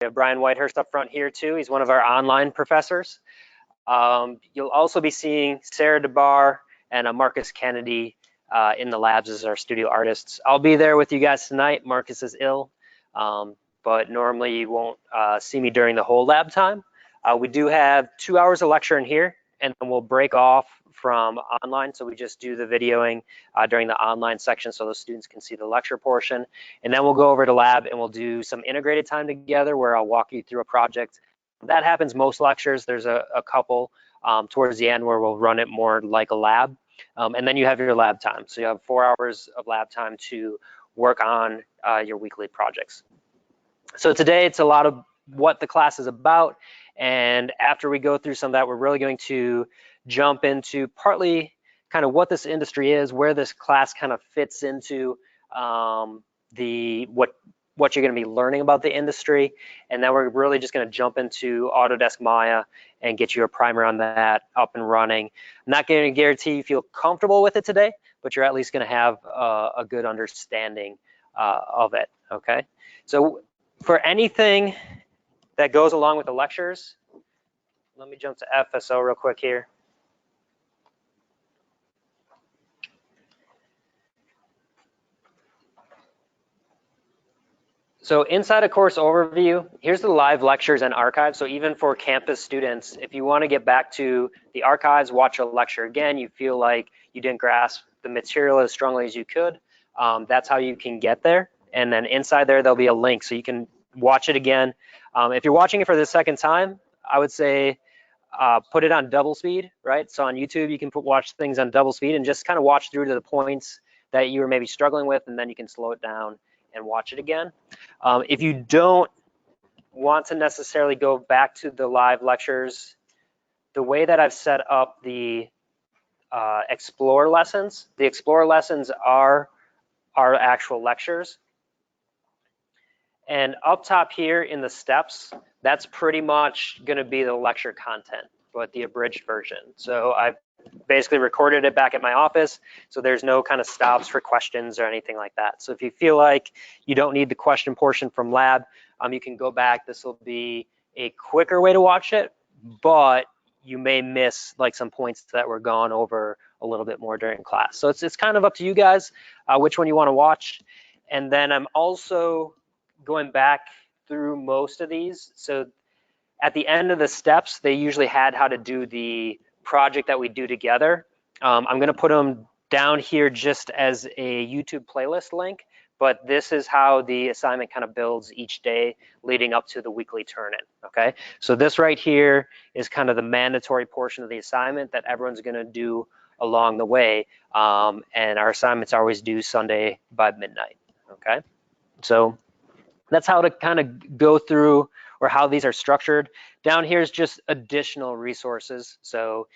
have Brian Whitehurst up front here too. He's one of our online professors. You'll also be seeing Sarah DeBar and Marcus Kennedy in the labs as our studio artists. I'll be there with you guys tonight. Marcus is ill, but normally you won't see me during the whole lab time. We do have 2 hours of lecture in here, and then we'll break off from online. So we just do the videoing during the online section so those students can see the lecture portion. And then we'll go over to lab and we'll do some integrated time together where I'll walk you through a project. That happens most lectures. There's a couple towards the end where we'll run it more like a lab. And then you have your lab time. So you have 4 hours of lab time to work on your weekly projects. So today it's a lot of what the class is about. And after we go through some of that, we're really going to jump into partly kind of what this industry is, where this class kind of fits into what you're going to be learning about the industry. And then we're really just going to jump into Autodesk Maya and get you a primer on that up and running. I'm not going to guarantee you feel comfortable with it today, but you're at least going to have a good understanding of it, okay? So for anything that goes along with the lectures, let me jump to FSO real quick here. So inside a course overview, here's the live lectures and archives. So even for campus students, if you want to get back to the archives, watch a lecture again, you feel like you didn't grasp the material as strongly as you could, that's how you can get there. And then inside there, there'll be a link so you can watch it again. If you're watching it for the second time, I would say put it on double speed, right? So on YouTube, you can watch things on double speed and just kind of watch through to the points that you were maybe struggling with, and then you can slow it down and watch it again. If you don't want to necessarily go back to the live lectures, the way that I've set up the Explore lessons, the Explore lessons are our actual lectures. And up top here in the steps, that's pretty much going to be the lecture content, but the abridged version. So I've basically recorded it back at my office, so there's no kind of stops for questions or anything like that. So if you feel like you don't need the question portion from lab, you can go back. This will be a quicker way to watch it, but you may miss like some points that were gone over a little bit more during class. So it's kind of up to you guys which one you want to watch. And then I'm also going back through most of these. So at the end of the steps, they usually had how to do the project that we do together. I'm going to put them down here just as a YouTube playlist link, but this is how the assignment kind of builds each day leading up to the weekly turn-in, okay? So this right here is kind of the mandatory portion of the assignment that everyone's going to do along the way, and our assignments are always due Sunday by midnight, okay? So that's how to kind of go through or how these are structured. Down here is just additional resources. So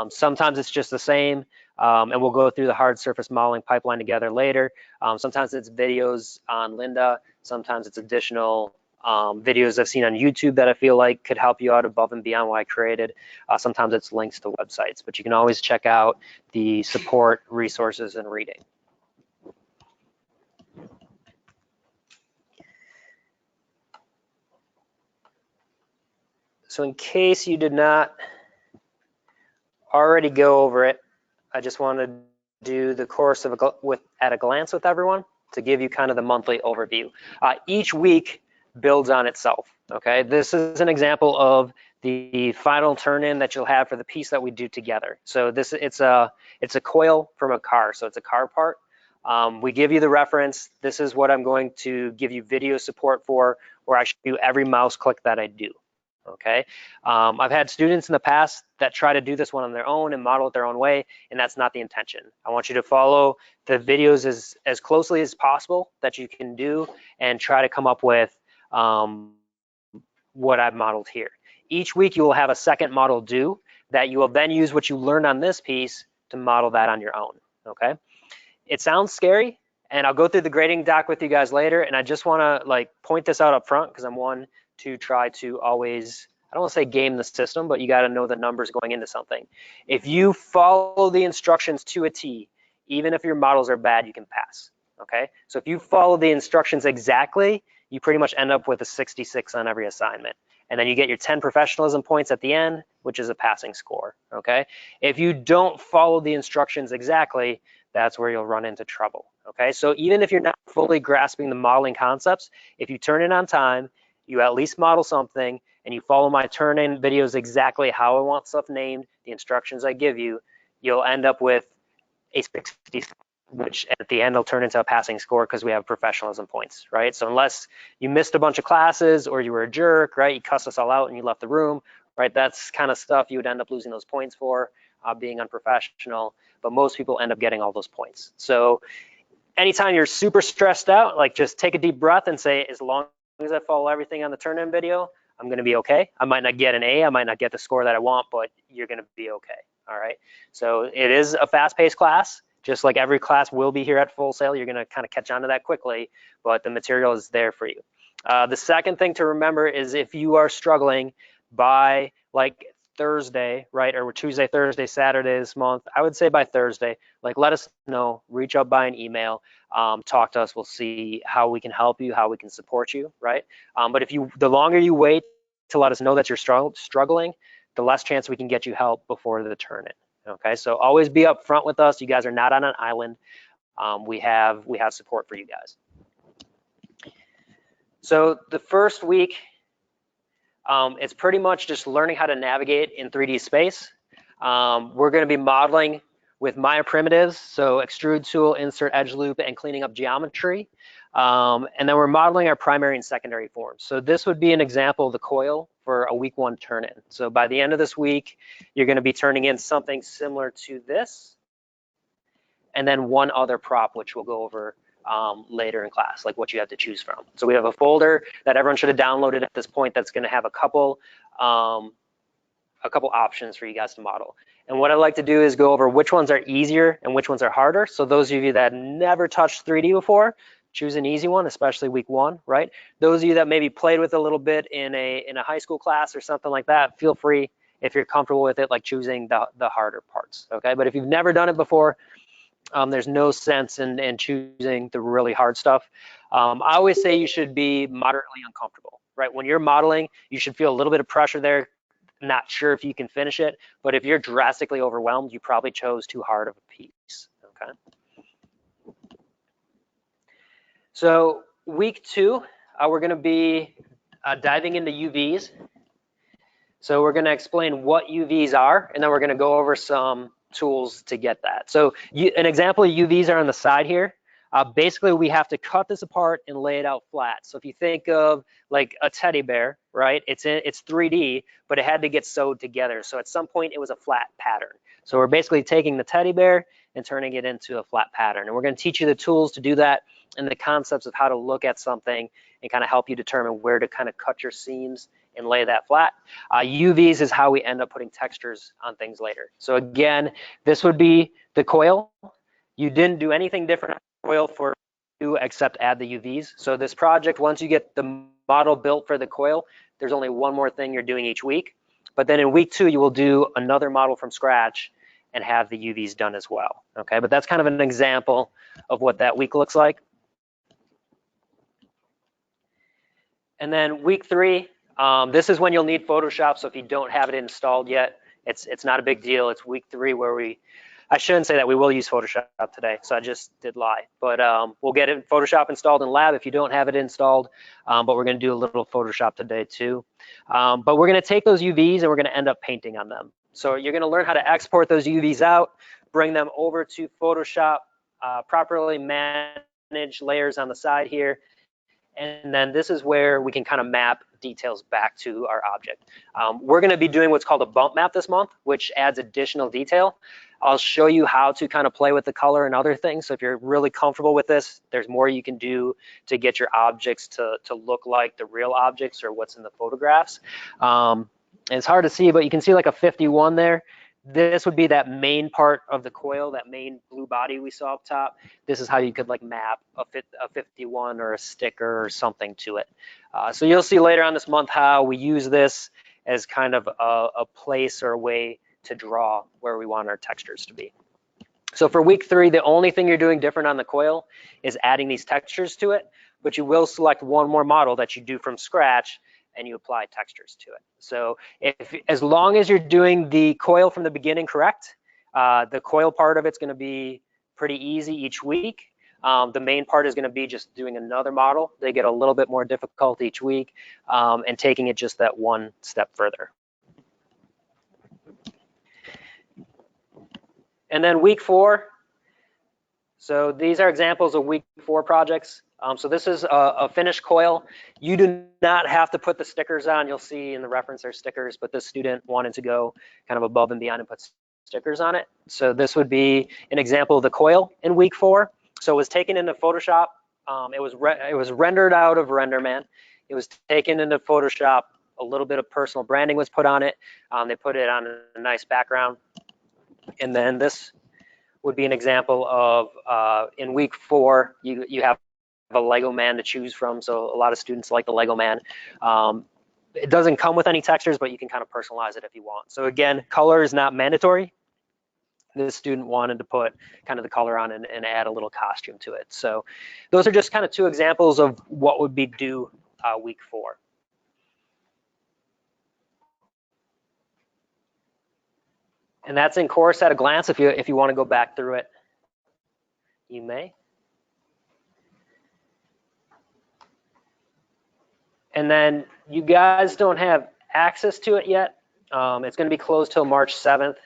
sometimes it's just the same, and we'll go through the hard surface modeling pipeline together later. Sometimes it's videos on Lynda. Sometimes it's additional videos I've seen on YouTube that I feel like could help you out above and beyond what I created. Sometimes it's links to websites, but you can always check out the support, resources, and reading. So in case you did not already go over it, I just want to do the course at a glance with everyone to give you kind of the monthly overview. Each week builds on itself, okay? This is an example of the final turn-in that you'll have for the piece that we do together. So it's a coil from a car, so it's a car part. We give you the reference. This is what I'm going to give you video support for, where I show you every mouse click that I do. Okay, I've had students in the past that try to do this one on their own and model it their own way, and that's not the intention. I want you to follow the videos as closely as possible that you can do and try to come up with what I've modeled here. Each week you will have a second model due that you will then use what you learned on this piece to model that on your own, okay? It sounds scary, and I'll go through the grading doc with you guys later, and I just wanna like point this out up front because I'm one to try to always, I don't want to say game the system, but you got to know the numbers going into something. If you follow the instructions to a T, even if your models are bad, you can pass, okay? So if you follow the instructions exactly, you pretty much end up with a 66 on every assignment. And then you get your 10 professionalism points at the end, which is a passing score, okay? If you don't follow the instructions exactly, that's where you'll run into trouble, okay? So even if you're not fully grasping the modeling concepts, if you turn in on time, you at least model something, and you follow my turn-in videos exactly how I want stuff named, the instructions I give you, you'll end up with a 60, which at the end will turn into a passing score because we have professionalism points, right? So unless you missed a bunch of classes or you were a jerk, right? You cussed us all out and you left the room, right? That's kind of stuff you would end up losing those points for, being unprofessional, but most people end up getting all those points. So anytime you're super stressed out, like just take a deep breath and say, as long as I follow everything on the turn-in video, I'm gonna be okay. I might not get an A, I might not get the score that I want, but you're gonna be okay, all right? So it is a fast-paced class. Just like every class will be here at Full Sail, you're gonna kind of catch on to that quickly, but the material is there for you. The second thing to remember is if you are struggling by like Thursday, right, or Tuesday, Thursday, Saturday this month, I would say by Thursday, like let us know, reach out by an email, talk to us, we'll see how we can help you, how we can support you, right? But the longer you wait to let us know that you're struggling, the less chance we can get you help before the turn-in. Okay, so always be upfront with us. You guys are not on an island. We have support for you guys. So the first week, it's pretty much just learning how to navigate in 3D space. We're going to be modeling with Maya primitives, so extrude tool, insert edge loop, and cleaning up geometry. And then we're modeling our primary and secondary forms. So this would be an example of the coil for a week 1 turn-in. So by the end of this week, you're going to be turning in something similar to this, and then one other prop, which we'll go over later in class, like what you have to choose from. So we have a folder that everyone should have downloaded at this point that's going to have a couple options for you guys to model. And what I like to do is go over which ones are easier and which ones are harder. So those of you that never touched 3D before, choose an easy one, especially week 1, right? Those of you that maybe played with a little bit in a high school class or something like that, feel free, if you're comfortable with it, like choosing the harder parts, okay? But if you've never done it before, there's no sense in choosing the really hard stuff. I always say you should be moderately uncomfortable, right? When you're modeling, you should feel a little bit of pressure there, not sure if you can finish it, but if you're drastically overwhelmed, you probably chose too hard of a piece, okay? So week 2, we're gonna be diving into UVs. So we're gonna explain what UVs are, and then we're gonna go over some tools to get that. So an example of UVs are on the side here. Basically, we have to cut this apart and lay it out flat. So if you think of like a teddy bear, right? It's 3D, but it had to get sewed together. So at some point, it was a flat pattern. So we're basically taking the teddy bear and turning it into a flat pattern. And we're going to teach you the tools to do that and the concepts of how to look at something and kind of help you determine where to kind of cut your seams and lay that flat. UVs is how we end up putting textures on things later. So again, this would be the coil. You didn't do anything different on the coil for you except add the UVs. So this project, once you get the model built for the coil, there's only one more thing you're doing each week. But then in week 2, you will do another model from scratch and have the UVs done as well. Okay, but that's kind of an example of what that week looks like. And then week 3, this is when you'll need Photoshop. So if you don't have it installed yet, it's not a big deal. It's week 3 where I shouldn't say that, we will use Photoshop today. So I just did lie, but we'll get it Photoshop installed in lab if you don't have it installed. But we're gonna do a little Photoshop today too. But we're gonna take those UVs and we're gonna end up painting on them. So you're gonna learn how to export those UVs out, bring them over to Photoshop, properly manage layers on the side here. And then this is where we can kind of map details back to our object. We're going to be doing what's called a bump map this month, which adds additional detail. I'll show you how to kind of play with the color and other things. So if you're really comfortable with this, there's more you can do to get your objects to look like the real objects or what's in the photographs. And it's hard to see, but you can see like a 51 there. This would be that main part of the coil, that main blue body we saw up top. This is how you could like map a 51 or a sticker or something to it. So you'll see later on this month how we use this as kind of a place or a way to draw where we want our textures to be. So for week 3, the only thing you're doing different on the coil is adding these textures to it. but you will select one more model that you do from scratch and you apply textures to it. So as long as you're doing the coil from the beginning correct, the coil part of it's going to be pretty easy each week. The main part is going to be just doing another model. They get a little bit more difficult each week, and taking it just that one step further. And then week 4. So these are examples of week 4 projects. So this is a finished coil. You do not have to put the stickers on. You'll see in the reference there's stickers, but this student wanted to go kind of above and beyond and put stickers on it. So this would be an example of the coil in week 4. So it was taken into Photoshop. It was rendered out of RenderMan. It was taken into Photoshop. A little bit of personal branding was put on it. They put it on a nice background. And then this would be an example of in week 4, you have a Lego man to choose from. So a lot of students like the Lego man. It doesn't come with any textures, but you can kind of personalize it if you want. So again, color is not mandatory. This student wanted to put kind of the color on and add a little costume to it. So those are just kind of 2 examples of what would be due week 4. And that's in course at a glance. If you want to go back through it, you may. And then you guys don't have access to it yet. It's going to be closed till March 7th.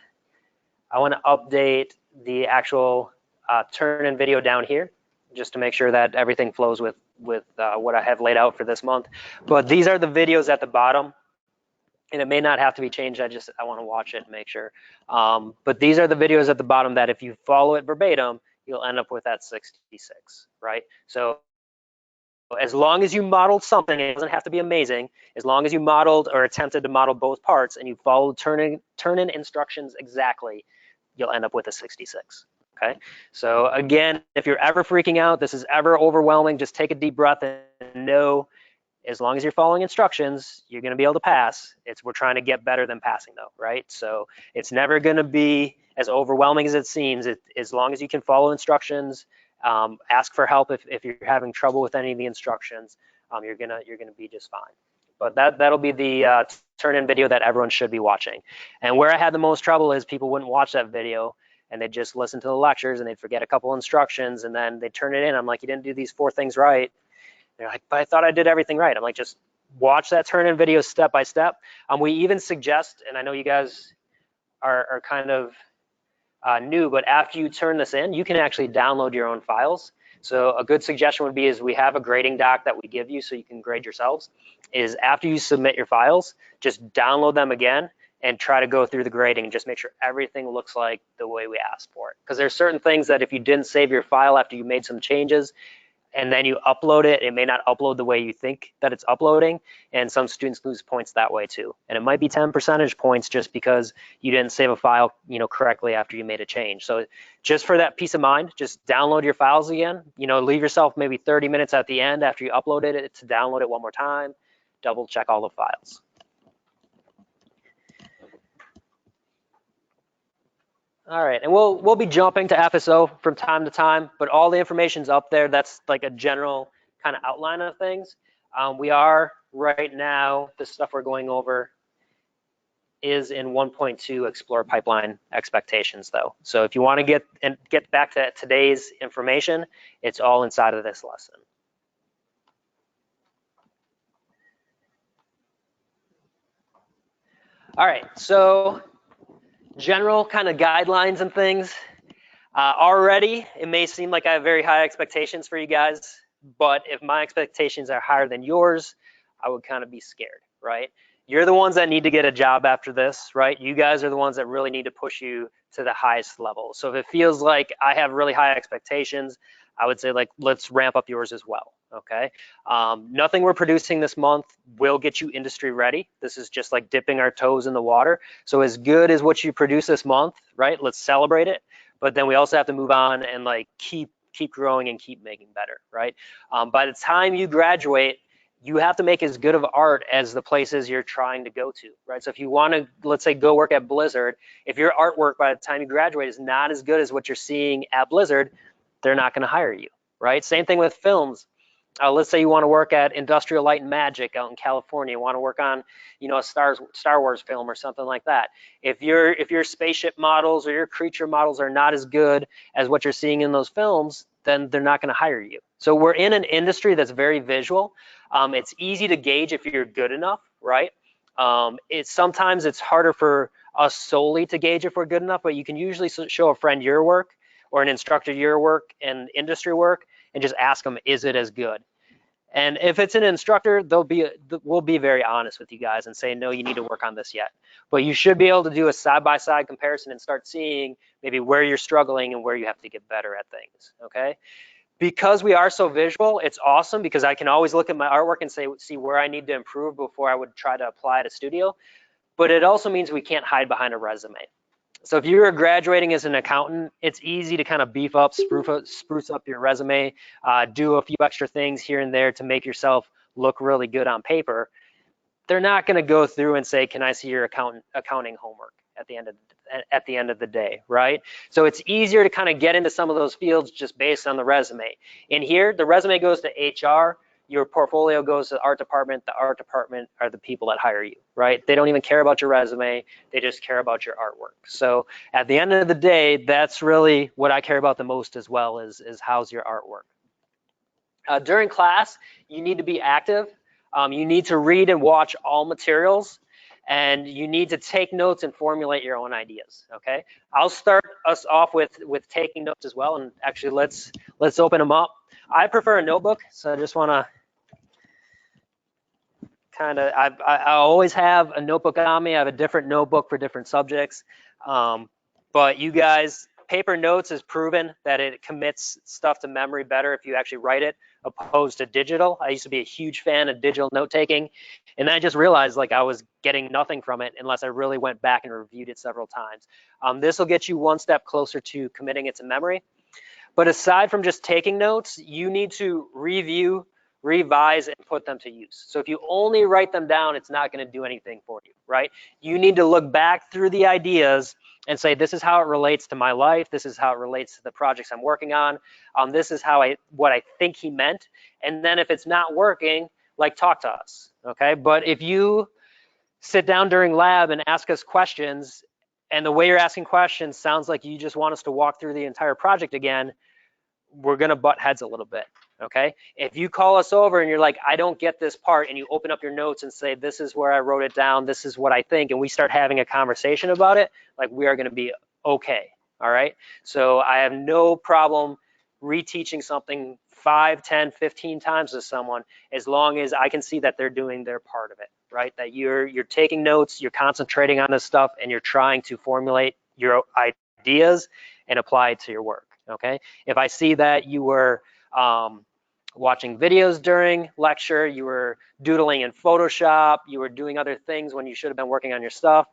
I want to update the actual turn-in video down here just to make sure that everything flows with what I have laid out for this month. But these are the videos at the bottom. And it may not have to be changed. I want to watch it and make sure. But these are the videos at the bottom that if you follow it verbatim, you'll end up with that 66, right? So as long as you modeled something, it doesn't have to be amazing. As long as you modeled or attempted to model both parts and you followed turn-in instructions exactly, you'll end up with a 66. Okay. So again, if you're ever freaking out, this is ever overwhelming, just take a deep breath and know, as long as you're following instructions, you're going to be able to pass. We're trying to get better than passing though, right? So it's never going to be as overwhelming as it seems. As long as you can follow instructions, ask for help if you're having trouble with any of the instructions, you're gonna be just fine. But that'll be the turn-in video that everyone should be watching. And where I had the most trouble is people wouldn't watch that video and they'd just listen to the lectures and they'd forget a couple instructions and then they'd turn it in. I'm like, you didn't do these 4 things right. They're like, but I thought I did everything right. I'm like, just watch that turn-in video step by step. We even suggest, and I know you guys are kind of new, but after you turn this in, you can actually download your own files. So a good suggestion would be is we have a grading doc that we give you so you can grade yourselves, is after you submit your files, just download them again and try to go through the grading and just make sure everything looks like the way we asked for it. Because there's certain things that if you didn't save your file after you made some changes, and then you upload it, it may not upload the way you think that it's uploading, and some students lose points that way too. And it might be 10 percentage points just because you didn't save a file, correctly after you made a change. So just for that peace of mind, just download your files again. Leave yourself maybe 30 minutes at the end after you uploaded it to download it one more time, double check all the files. All right, and we'll be jumping to FSO from time to time, but all the information's up there. That's like a general kind of outline of things. We are right now, the stuff we're going over is in 1.2 Explore Pipeline Expectations though. So if you want to get back to today's information, it's all inside of this lesson. All right, so general kind of guidelines and things. Already, it may seem like I have very high expectations for you guys, but if my expectations are higher than yours, I would kind of be scared, right? You're the ones that need to get a job after this, right? You guys are the ones that really need to push you to the highest level. So if it feels like I have really high expectations, I would say let's ramp up yours as well, okay? Nothing we're producing this month will get you industry ready. This is just like dipping our toes in the water. So as good as what you produce this month, right? Let's celebrate it. But then we also have to move on and keep growing and keep making better, right? By the time you graduate, you have to make as good of art as the places you're trying to go to, right? So if you want to, let's say, go work at Blizzard, if your artwork by the time you graduate is not as good as what you're seeing at Blizzard, they're not going to hire you, right? Same thing with films. Let's say you want to work at Industrial Light and Magic out in California. You want to work on, a Star Wars film or something like that. If your spaceship models or your creature models are not as good as what you're seeing in those films, then they're not going to hire you. So we're in an industry that's very visual. It's easy to gauge if you're good enough, right? Sometimes it's harder for us solely to gauge if we're good enough, but you can usually show a friend your work or an instructor your work and industry work, and just ask them, is it as good? And if it's an instructor, we'll be very honest with you guys and say, no, you need to work on this yet. But you should be able to do a side-by-side comparison and start seeing maybe where you're struggling and where you have to get better at things, okay? Because we are so visual, it's awesome because I can always look at my artwork and see where I need to improve before I would try to apply at a studio. But it also means we can't hide behind a resume. So if you're graduating as an accountant, it's easy to kind of beef up, spruce up your resume, do a few extra things here and there to make yourself look really good on paper. They're not going to go through and say, can I see your accounting homework at the end of the day, right? So it's easier to kind of get into some of those fields just based on the resume. In here, the resume goes to HR. Your portfolio goes to the art department. The art department are the people that hire you, right? They don't even care about your resume. They just care about your artwork. So at the end of the day, that's really what I care about the most as well, is how's your artwork. During class, you need to be active. You need to read and watch all materials, and you need to take notes and formulate your own ideas, okay? I'll start us off with taking notes as well, and actually let's open them up. I prefer a notebook, so I just want to I always have a notebook on me. I have a different notebook for different subjects. But you guys, paper notes is proven that it commits stuff to memory better if you actually write it opposed to digital. I used to be a huge fan of digital note taking, and then I just realized like I was getting nothing from it unless I really went back and reviewed it several times. This will get you one step closer to committing it to memory. But aside from just taking notes, you need to review, revise, and put them to use. So if you only write them down, it's not going to do anything for you, right? You need to look back through the ideas and say, this is how it relates to my life. This is how it relates to the projects I'm working on. This is what I think he meant. And then if it's not working, like, talk to us, okay? But if you sit down during lab and ask us questions, and the way you're asking questions sounds like you just want us to walk through the entire project again, we're going to butt heads a little bit, okay? If you call us over and you're like, I don't get this part, and you open up your notes and say, this is where I wrote it down, this is what I think, and we start having a conversation about it, like, we are going to be okay, all right? So I have no problem reteaching something 5, 10, 15 times to someone, as long as I can see that they're doing their part of it, right? That you're taking notes, you're concentrating on this stuff, and you're trying to formulate your ideas and apply it to your work, okay? If I see that you were watching videos during lecture, you were doodling in Photoshop, you were doing other things when you should have been working on your stuff,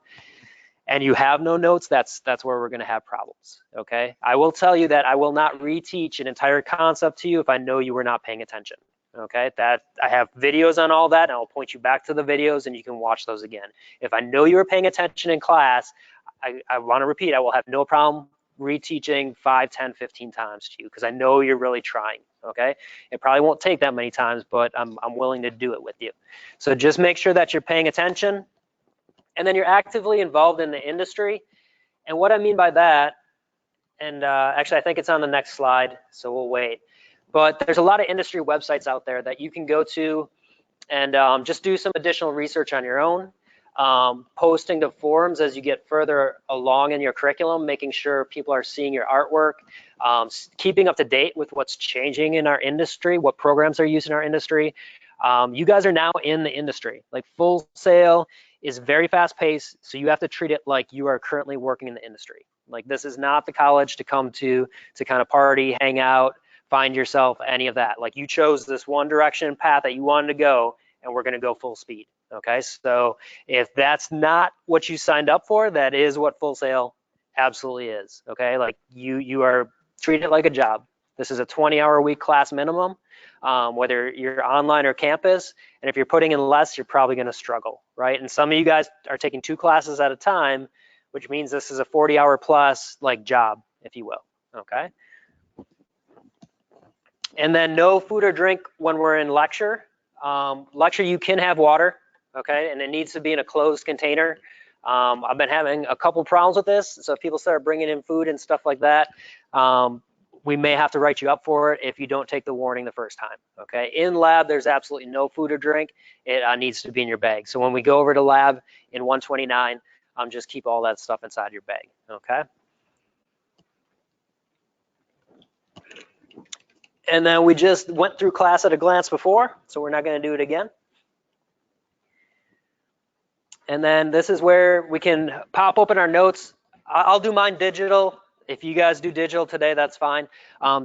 and you have no notes, that's where we're going to have problems, okay? I will tell you that I will not reteach an entire concept to you if I know you were not paying attention, okay? That I have videos on all that, and I'll point you back to the videos, and you can watch those again. If I know you were paying attention in class, I want to repeat, I will have no problem reteaching 5, 10, 15 times to you, because I know you're really trying, okay? It probably won't take that many times, but I'm willing to do it with you. So just make sure that you're paying attention, and then you're actively involved in the industry. And what I mean by that, and actually I think it's on the next slide, so we'll wait, but there's a lot of industry websites out there that you can go to and just do some additional research on your own, posting to forums as you get further along in your curriculum, making sure people are seeing your artwork, keeping up to date with what's changing in our industry, what programs are used in our industry. You guys are now in the industry. Like, Full Sail is very fast paced, so you have to treat it like you are currently working in the industry. Like, this is not the college to come to kind of party, hang out, find yourself, any of that. Like, you chose this one direction path that you wanted to go, and we're going to go full speed, okay? So if that's not what you signed up for, that is what Full Sail absolutely is, okay? Like, you are treated like a job. This is a 20-hour-a-week class minimum, whether you're online or campus, and if you're putting in less, you're probably going to struggle, right? And some of you guys are taking 2 classes at a time, which means this is a 40-hour plus like job, if you will, okay? And then no food or drink when we're in lecture. Lecture, you can have water, okay, and it needs to be in a closed container. I've been having a couple problems with this, so if people start bringing in food and stuff like that, we may have to write you up for it if you don't take the warning the first time, okay? In lab, there's absolutely no food or drink. It needs to be in your bag. So when we go over to lab in 129, just keep all that stuff inside your bag, okay? And then we just went through class at a glance before, so we're not going to do it again. And then this is where we can pop open our notes. I'll do mine digital. If you guys do digital today, that's fine.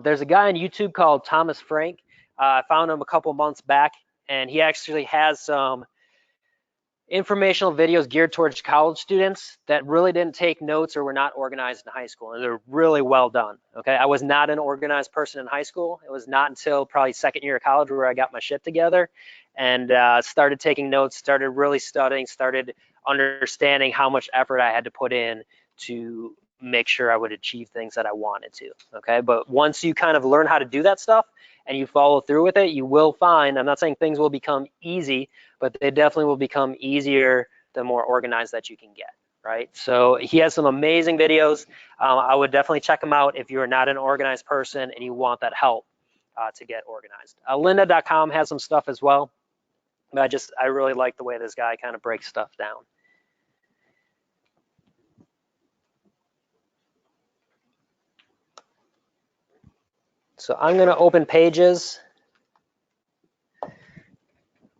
There's a guy on YouTube called Thomas Frank. I found him a couple months back, and he actually has some informational videos geared towards college students that really didn't take notes or were not organized in high school, and they're really well done. Okay, I was not an organized person in high school. It was not until probably second year of college where I got my shit together and started taking notes, started really studying, started understanding how much effort I had to put in to make sure I would achieve things that I wanted to. Okay, but once you kind of learn how to do that stuff and you follow through with it, you will find, I'm not saying things will become easy, but they definitely will become easier the more organized that you can get, right? So he has some amazing videos. I would definitely check them out if you're not an organized person and you want that help to get organized. Lynda.com has some stuff as well, but I really like the way this guy kind of breaks stuff down. So I'm going to open Pages.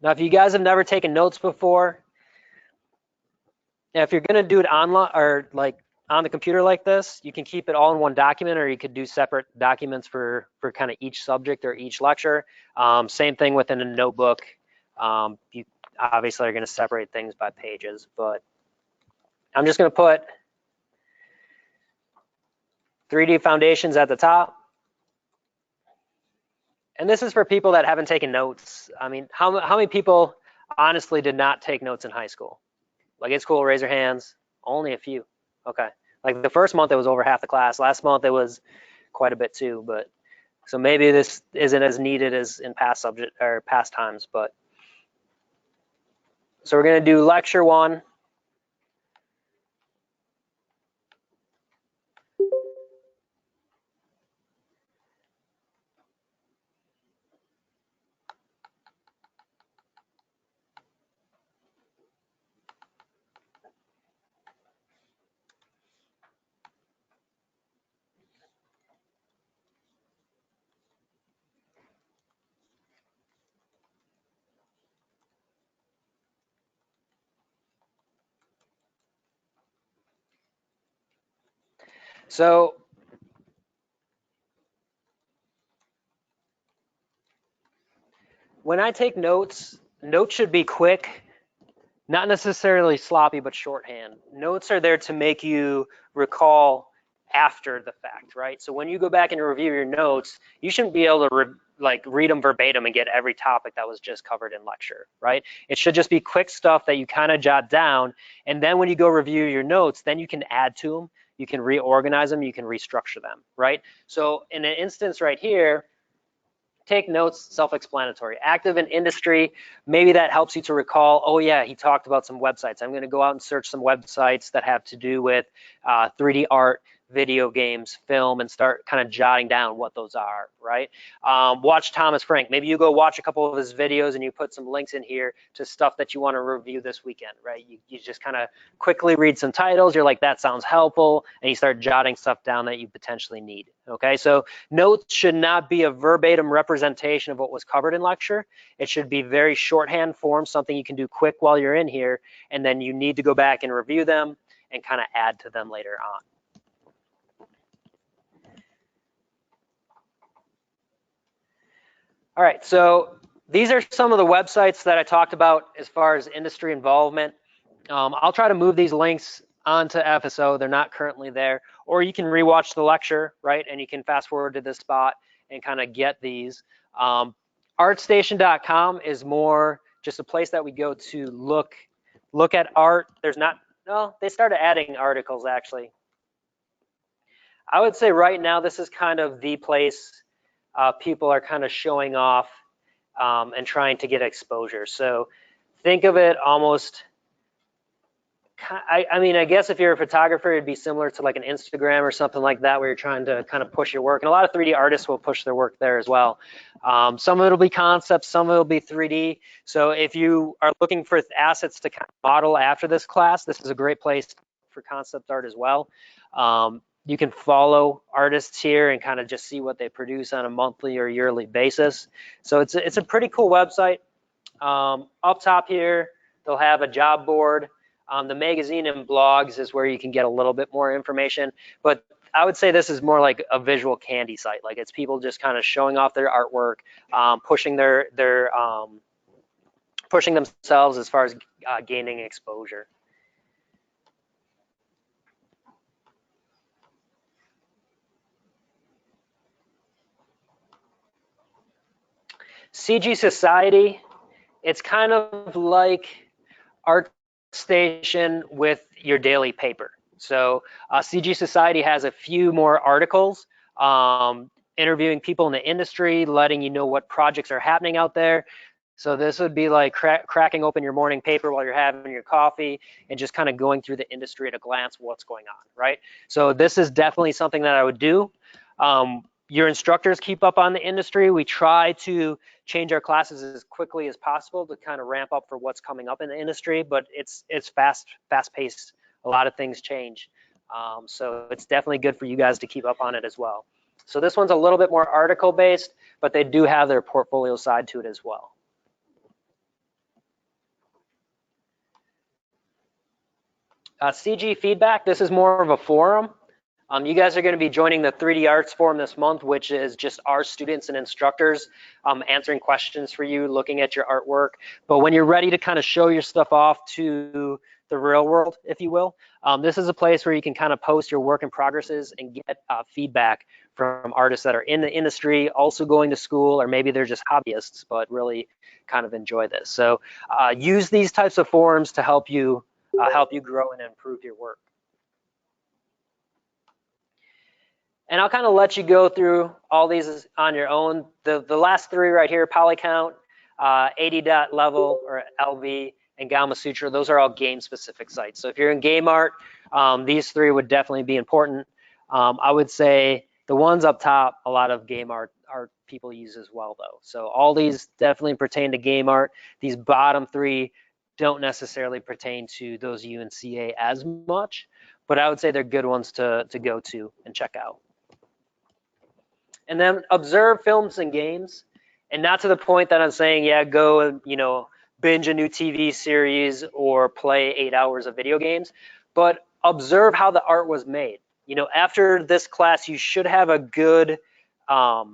Now, if you guys have never taken notes before, if you're going to do it online or like on the computer like this, you can keep it all in one document, or you could do separate documents for kind of each subject or each lecture. Same thing within a notebook. You obviously are going to separate things by pages, but I'm just going to put 3D Foundations at the top. And this is for people that haven't taken notes. I mean, how many people honestly did not take notes in high school? Like, it's cool, raise your hands. Only a few. Okay. Like the first month it was over half the class. Last month it was quite a bit too, but so maybe this isn't as needed as in past subject or past times, but so we're going to do lecture 1. So when I take notes, notes should be quick, not necessarily sloppy, but shorthand. Notes are there to make you recall after the fact, right? So when you go back and review your notes, you shouldn't be able to read them verbatim and get every topic that was just covered in lecture, right? It should just be quick stuff that you kind of jot down, and then when you go review your notes, then you can add to them, you can reorganize them, you can restructure them, right? So in an instance right here, take notes, self-explanatory. Active in industry, maybe that helps you to recall, oh yeah, he talked about some websites. I'm gonna go out and search some websites that have to do with 3D art, video games, film, and start kind of jotting down what those are, right? Watch Thomas Frank. Maybe you go watch a couple of his videos and you put some links in here to stuff that you want to review this weekend, right? You just kind of quickly read some titles. You're like, that sounds helpful, and you start jotting stuff down that you potentially need, okay? So notes should not be a verbatim representation of what was covered in lecture. It should be very shorthand form, something you can do quick while you're in here, and then you need to go back and review them and kind of add to them later on. All right, so these are some of the websites that I talked about as far as industry involvement. I'll try to move these links onto FSO. They're not currently there. Or you can rewatch the lecture, right? And you can fast forward to this spot and kind of get these. Artstation.com is more just a place that we go to look at art. There's not, no, they started adding articles actually. I would say right now this is kind of the place people are kind of showing off and trying to get exposure. So think of it almost, I mean, I guess if you're a photographer, it'd be similar to like an Instagram or something like that, where you're trying to kind of push your work. And a lot of 3D artists will push their work there as well. Some of it'll be concepts, some of it'll be 3D. So if you are looking for assets to kind of model after this class, this is a great place for concept art as well. You can follow artists here and kind of just see what they produce on a monthly or yearly basis. So it's a pretty cool website. Up top here, they'll have a job board. The magazine and blogs is where you can get a little bit more information, but I would say this is more like a visual candy site. Like it's people just kind of showing off their artwork, pushing pushing themselves as far as gaining exposure. CG Society, it's kind of like ArtStation with your daily paper. So CG Society has a few more articles, interviewing people in the industry, letting you know what projects are happening out there. So this would be like cracking open your morning paper while you're having your coffee and just kind of going through the industry at a glance, what's going on, right? So this is definitely something that I would do. Your instructors keep up on the industry. We try to change our classes as quickly as possible to kind of ramp up for what's coming up in the industry, but it's fast paced. A lot of things change. So it's definitely good for you guys to keep up on it as well. So this one's a little bit more article based, but they do have their portfolio side to it as well. CG Feedback, this is more of a forum. You guys are going to be joining the 3D Arts Forum this month, which is just our students and instructors answering questions for you, looking at your artwork. But when you're ready to kind of show your stuff off to the real world, if you will, this is a place where you can kind of post your work in progresses and get feedback from artists that are in the industry, also going to school, or maybe they're just hobbyists, but really kind of enjoy this. So use these types of forums to help you grow and improve your work. And I'll kind of let you go through all these on your own. The last three right here, Polycount, 80.level or LV, and Gamasutra, those are all game-specific sites. So if you're in game art, these three would definitely be important. I would say the ones up top, a lot of game art people use as well, though. So all these definitely pertain to game art. These bottom three don't necessarily pertain to those UNCA as much, but I would say they're good ones to go to and check out. And then observe films and games, and not to the point that I'm saying, yeah, go and, you know, binge a new TV series or play 8 hours of video games, but observe how the art was made. You know, after this class, you should have a good eye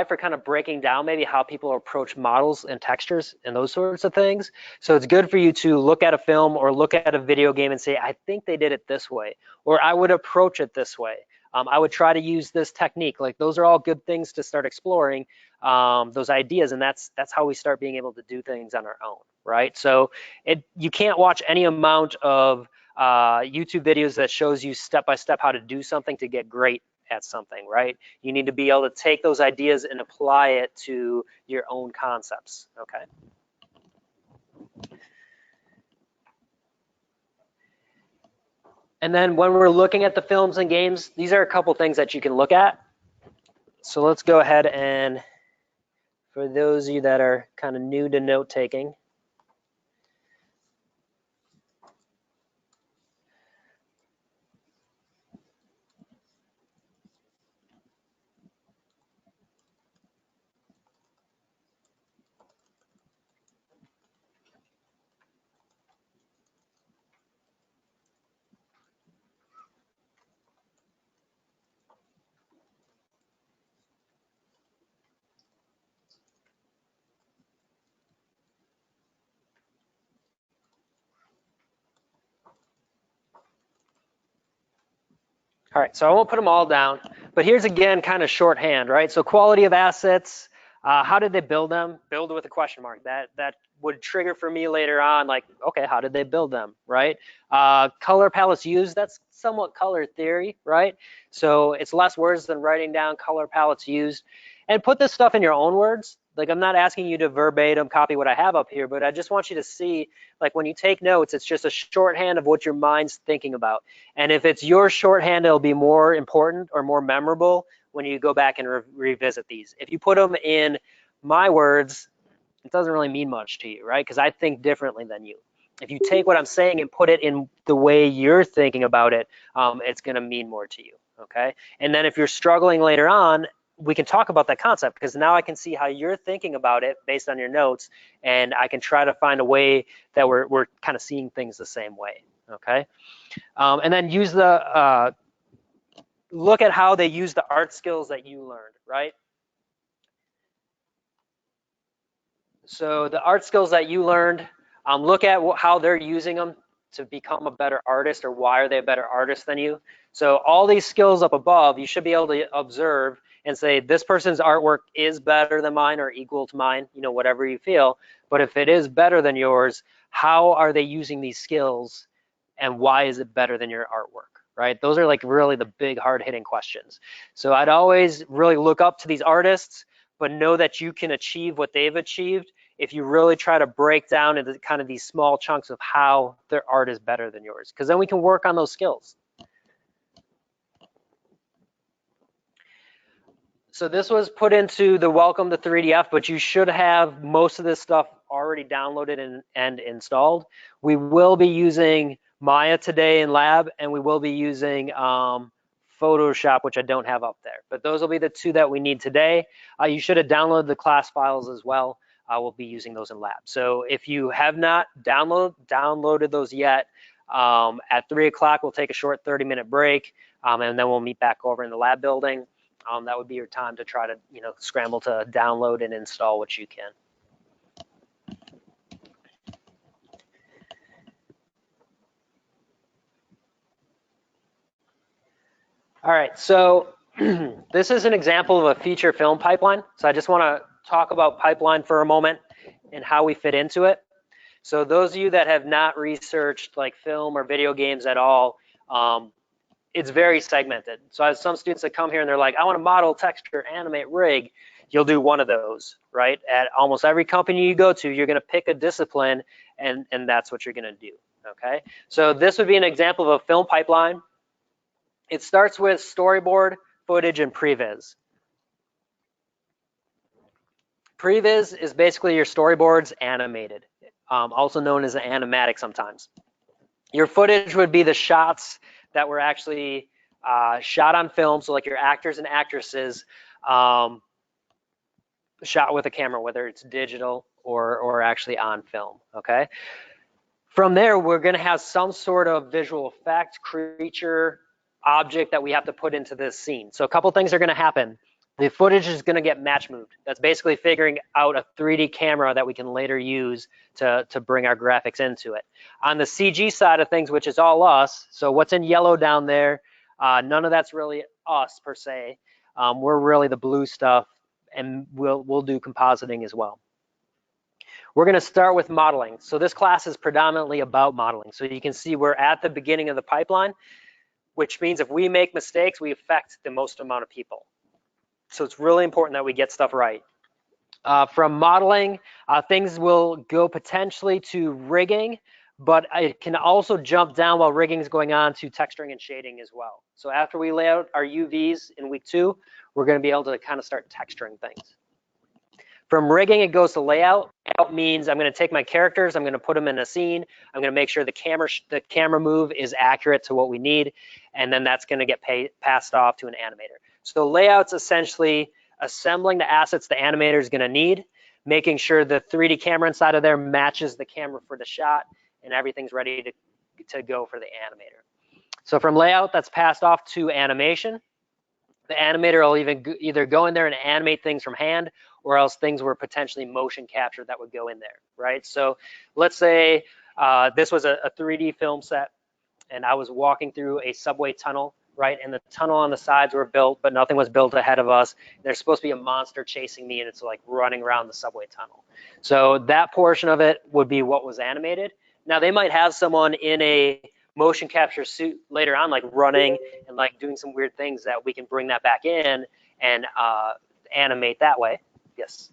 for kind of breaking down maybe how people approach models and textures and those sorts of things. So it's good for you to look at a film or look at a video game and say, I think they did it this way, or I would approach it this way. I would try to use this technique. Like those are all good things to start exploring those ideas, and that's how we start being able to do things on our own, right? So you can't watch any amount of YouTube videos that shows you step by step how to do something to get great at something, right? You need to be able to take those ideas and apply it to your own concepts, okay? And then when we're looking at the films and games, these are a couple things that you can look at. So let's go ahead and, for those of you that are kind of new to note taking, all right, so I won't put them all down, but here's again kind of shorthand, right? So quality of assets, How did they build them? Build with a question mark. That would trigger for me later on, like, okay, how did they build them, right? Color palettes used, that's somewhat color theory, right? So it's less words than writing down color palettes used. And put this stuff in your own words. Like, I'm not asking you to verbatim copy what I have up here, but I just want you to see, like, when you take notes, it's just a shorthand of what your mind's thinking about. And if it's your shorthand, it'll be more important or more memorable when you go back and revisit these. If you put them in my words, it doesn't really mean much to you, right? Because I think differently than you. If you take what I'm saying and put it in the way you're thinking about it, it's going to mean more to you, okay? And then if you're struggling later on, we can talk about that concept, because now I can see how you're thinking about it based on your notes, and I can try to find a way that we're kind of seeing things the same way, okay? And then use the, look at how they use the art skills that you learned, right? So the art skills that you learned, look at how they're using them to become a better artist, or why are they a better artist than you. So all these skills up above, you should be able to observe and say, this person's artwork is better than mine or equal to mine, you know, whatever you feel. But if it is better than yours, how are they using these skills, and why is it better than your artwork, right? Those are like really the big hard-hitting questions. So I'd always really look up to these artists, but know that you can achieve what they've achieved if you really try to break down into kind of these small chunks of how their art is better than yours, because then we can work on those skills. So this was put into the Welcome to 3DF, but you should have most of this stuff already downloaded and installed. We will be using Maya today in lab, and we will be using Photoshop, which I don't have up there. But those will be the two that we need today. You should have downloaded the class files as well. We'll be using those in lab. So if you have not downloaded those yet, at 3 o'clock, we'll take a short 30-minute break, and then we'll meet back over in the lab building. That would be your time to try to, you know, scramble to download and install what you can. All right, so this is an example of a feature film pipeline. So I just want to talk about pipeline for a moment and how we fit into it. So those of you that have not researched like film or video games at all, it's very segmented. So I have some students that come here and they're like, I want to model, texture, animate, rig. You'll do one of those, right? At almost every company you go to, you're going to pick a discipline, and that's what you're going to do, okay? So this would be an example of a film pipeline. It starts with storyboard, footage, and previs. Previs is basically your storyboards animated, also known as an animatic sometimes. Your footage would be the shots that were actually shot on film, so like your actors and actresses shot with a camera, whether it's digital or actually on film, okay? From there, we're gonna have some sort of visual effect, creature, object that we have to put into this scene. So a couple things are gonna happen. The footage is gonna get match moved. That's basically figuring out a 3D camera that we can later use to bring our graphics into it. On the CG side of things, which is all us, so what's in yellow down there, none of that's really us per se. We're really the blue stuff, and we'll do compositing as well. We're gonna start with modeling. So this class is predominantly about modeling. So you can see we're at the beginning of the pipeline, which means if we make mistakes, we affect the most amount of people. So it's really important that we get stuff right. From modeling, things will go potentially to rigging, but it can also jump down while rigging is going on to texturing and shading as well. So after we lay out our UVs in week 2, we're going to be able to kind of start texturing things. From rigging, it goes to layout. Layout means I'm going to take my characters, I'm going to put them in a scene, I'm going to make sure the camera move is accurate to what we need, and then that's going to get passed off to an animator. So layout's essentially assembling the assets the animator is going to need, making sure the 3D camera inside of there matches the camera for the shot, and everything's ready to go for the animator. So from layout, that's passed off to animation. The animator will either go in there and animate things from hand, or else things were potentially motion captured that would go in there, right? So let's say this was a 3D film set, and I was walking through a subway tunnel right? And the tunnel on the sides were built, but nothing was built ahead of us. There's supposed to be a monster chasing me, and it's like running around the subway tunnel. So that portion of it would be what was animated. Now they might have someone in a motion capture suit later on, like running and like doing some weird things that we can bring that back in and animate that way. Yes.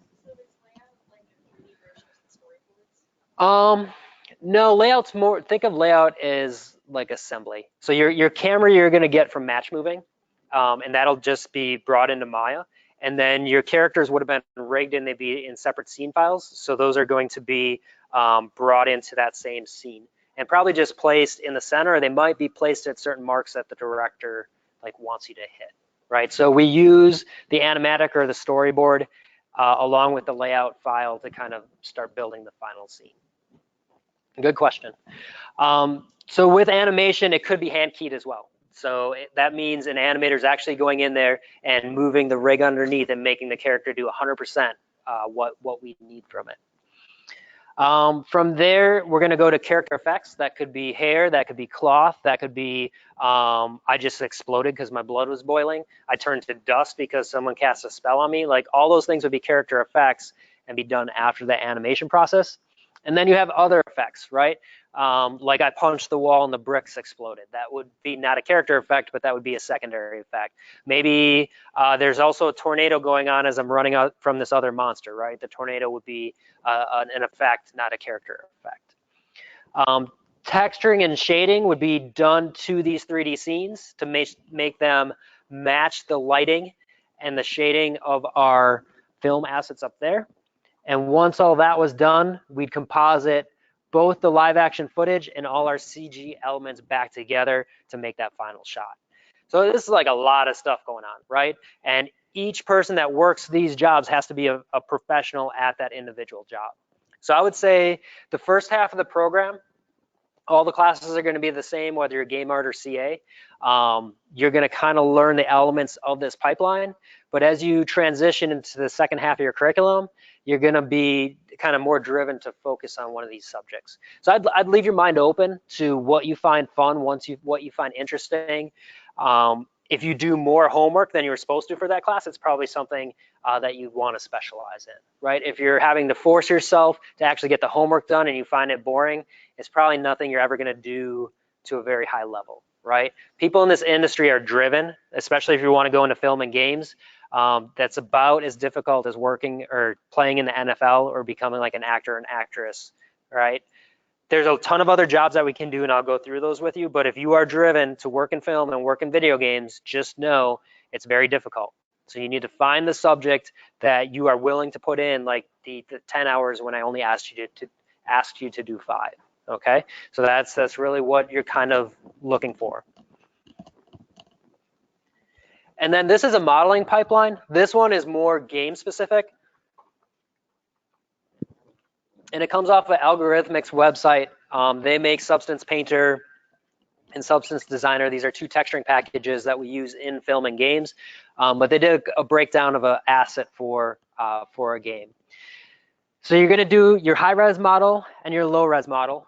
No, layout's more, think of layout as like assembly. So your camera you're gonna get from match moving, and that'll just be brought into Maya. And then your characters would have been rigged and they'd be in separate scene files. So those are going to be brought into that same scene and probably just placed in the center. Or they might be placed at certain marks that the director like wants you to hit, right? So we use the animatic or the storyboard along with the layout file to kind of start building the final scene. Good question. So with animation, it could be hand keyed as well. So that means an animator is actually going in there and moving the rig underneath and making the character do 100% what we need from it. From there, we're going to go to character effects. That could be hair, that could be cloth, that could be I just exploded because my blood was boiling. I turned to dust because someone cast a spell on me. Like all those things would be character effects and be done after the animation process. And then you have other effects, right? Like I punched the wall and the bricks exploded. That would be not a character effect, but that would be a secondary effect. Maybe there's also a tornado going on as I'm running out from this other monster, right? The tornado would be an effect, not a character effect. Texturing and shading would be done to these 3D scenes to make them match the lighting and the shading of our film assets up there. And once all that was done, we'd composite both the live action footage and all our CG elements back together to make that final shot. So this is like a lot of stuff going on, right? And each person that works these jobs has to be a professional at that individual job. So I would say the first half of the program, all the classes are going to be the same, whether you're game art or CA. You're going to kind of learn the elements of this pipeline. But as you transition into the second half of your curriculum, you're going to be kind of more driven to focus on one of these subjects. So I'd leave your mind open to what you find fun, what you find interesting. If you do more homework than you're supposed to for that class, it's probably something that you want to specialize in, right? If you're having to force yourself to actually get the homework done and you find it boring, it's probably nothing you're ever going to do to a very high level, right? People in this industry are driven, especially if you want to go into film and games. That's about as difficult as working or playing in the NFL or becoming like an actor or an actress, right? There's a ton of other jobs that we can do, and I'll go through those with you. But if you are driven to work in film and work in video games, just know it's very difficult. So you need to find the subject that you are willing to put in, like the 10 hours when I only asked you to do 5. Okay, so that's really what you're kind of looking for. And then this is a modeling pipeline. This one is more game specific. And it comes off of Algorithmic's website. They make Substance Painter and Substance Designer. These are 2 texturing packages that we use in film and games. But they did a breakdown of an asset for a game. So you're going to do your high-res model and your low-res model.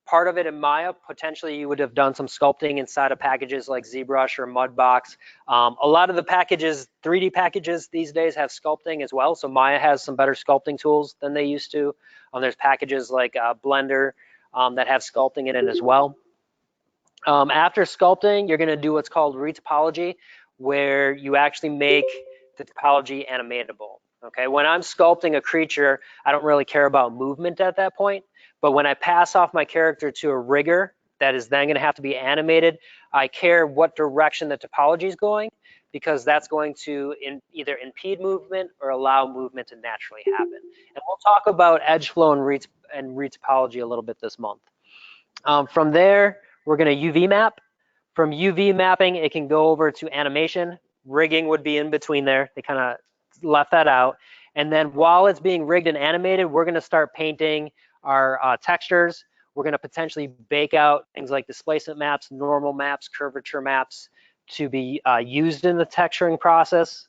Part of it in Maya, potentially you would have done some sculpting inside of packages like ZBrush or Mudbox. A lot of the packages, 3D packages these days have sculpting as well. So Maya has some better sculpting tools than they used to. There's packages like Blender that have sculpting in it as well. After sculpting, you're gonna do what's called retopology, where you actually make the topology animatable. Okay, when I'm sculpting a creature, I don't really care about movement at that point. But when I pass off my character to a rigger that is then going to have to be animated, I care what direction the topology is going, because that's going to either impede movement or allow movement to naturally happen. And we'll talk about edge flow and retopology a little bit this month. From there, we're going to UV map. From UV mapping, it can go over to animation. Rigging would be in between there. They kind of left that out. And then while it's being rigged and animated, we're going to start painting our textures. We're going to potentially bake out things like displacement maps, normal maps, curvature maps to be used in the texturing process.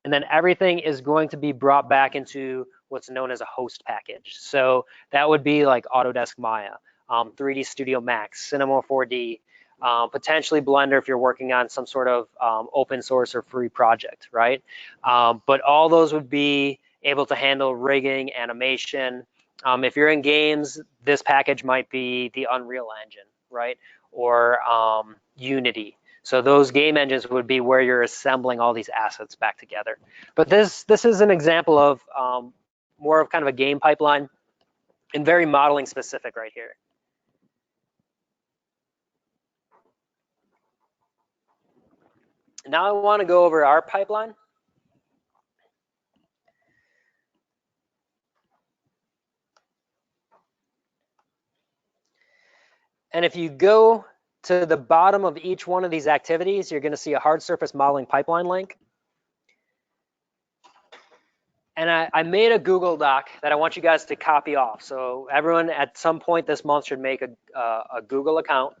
And then everything is going to be brought back into what's known as a host package. So that would be like Autodesk Maya, 3D Studio Max, Cinema 4D, potentially Blender if you're working on some sort of open source or free project, right? But all those would be able to handle rigging, animation. If you're in games, this package might be the Unreal Engine, right? Or Unity. So those game engines would be where you're assembling all these assets back together. But this is an example of more of kind of a game pipeline and very modeling specific right here. Now I want to go over our pipeline. And if you go to the bottom of each one of these activities, you're going to see a hard surface modeling pipeline link. And I made a Google Doc that I want you guys to copy off. So everyone at some point this month should make a Google account.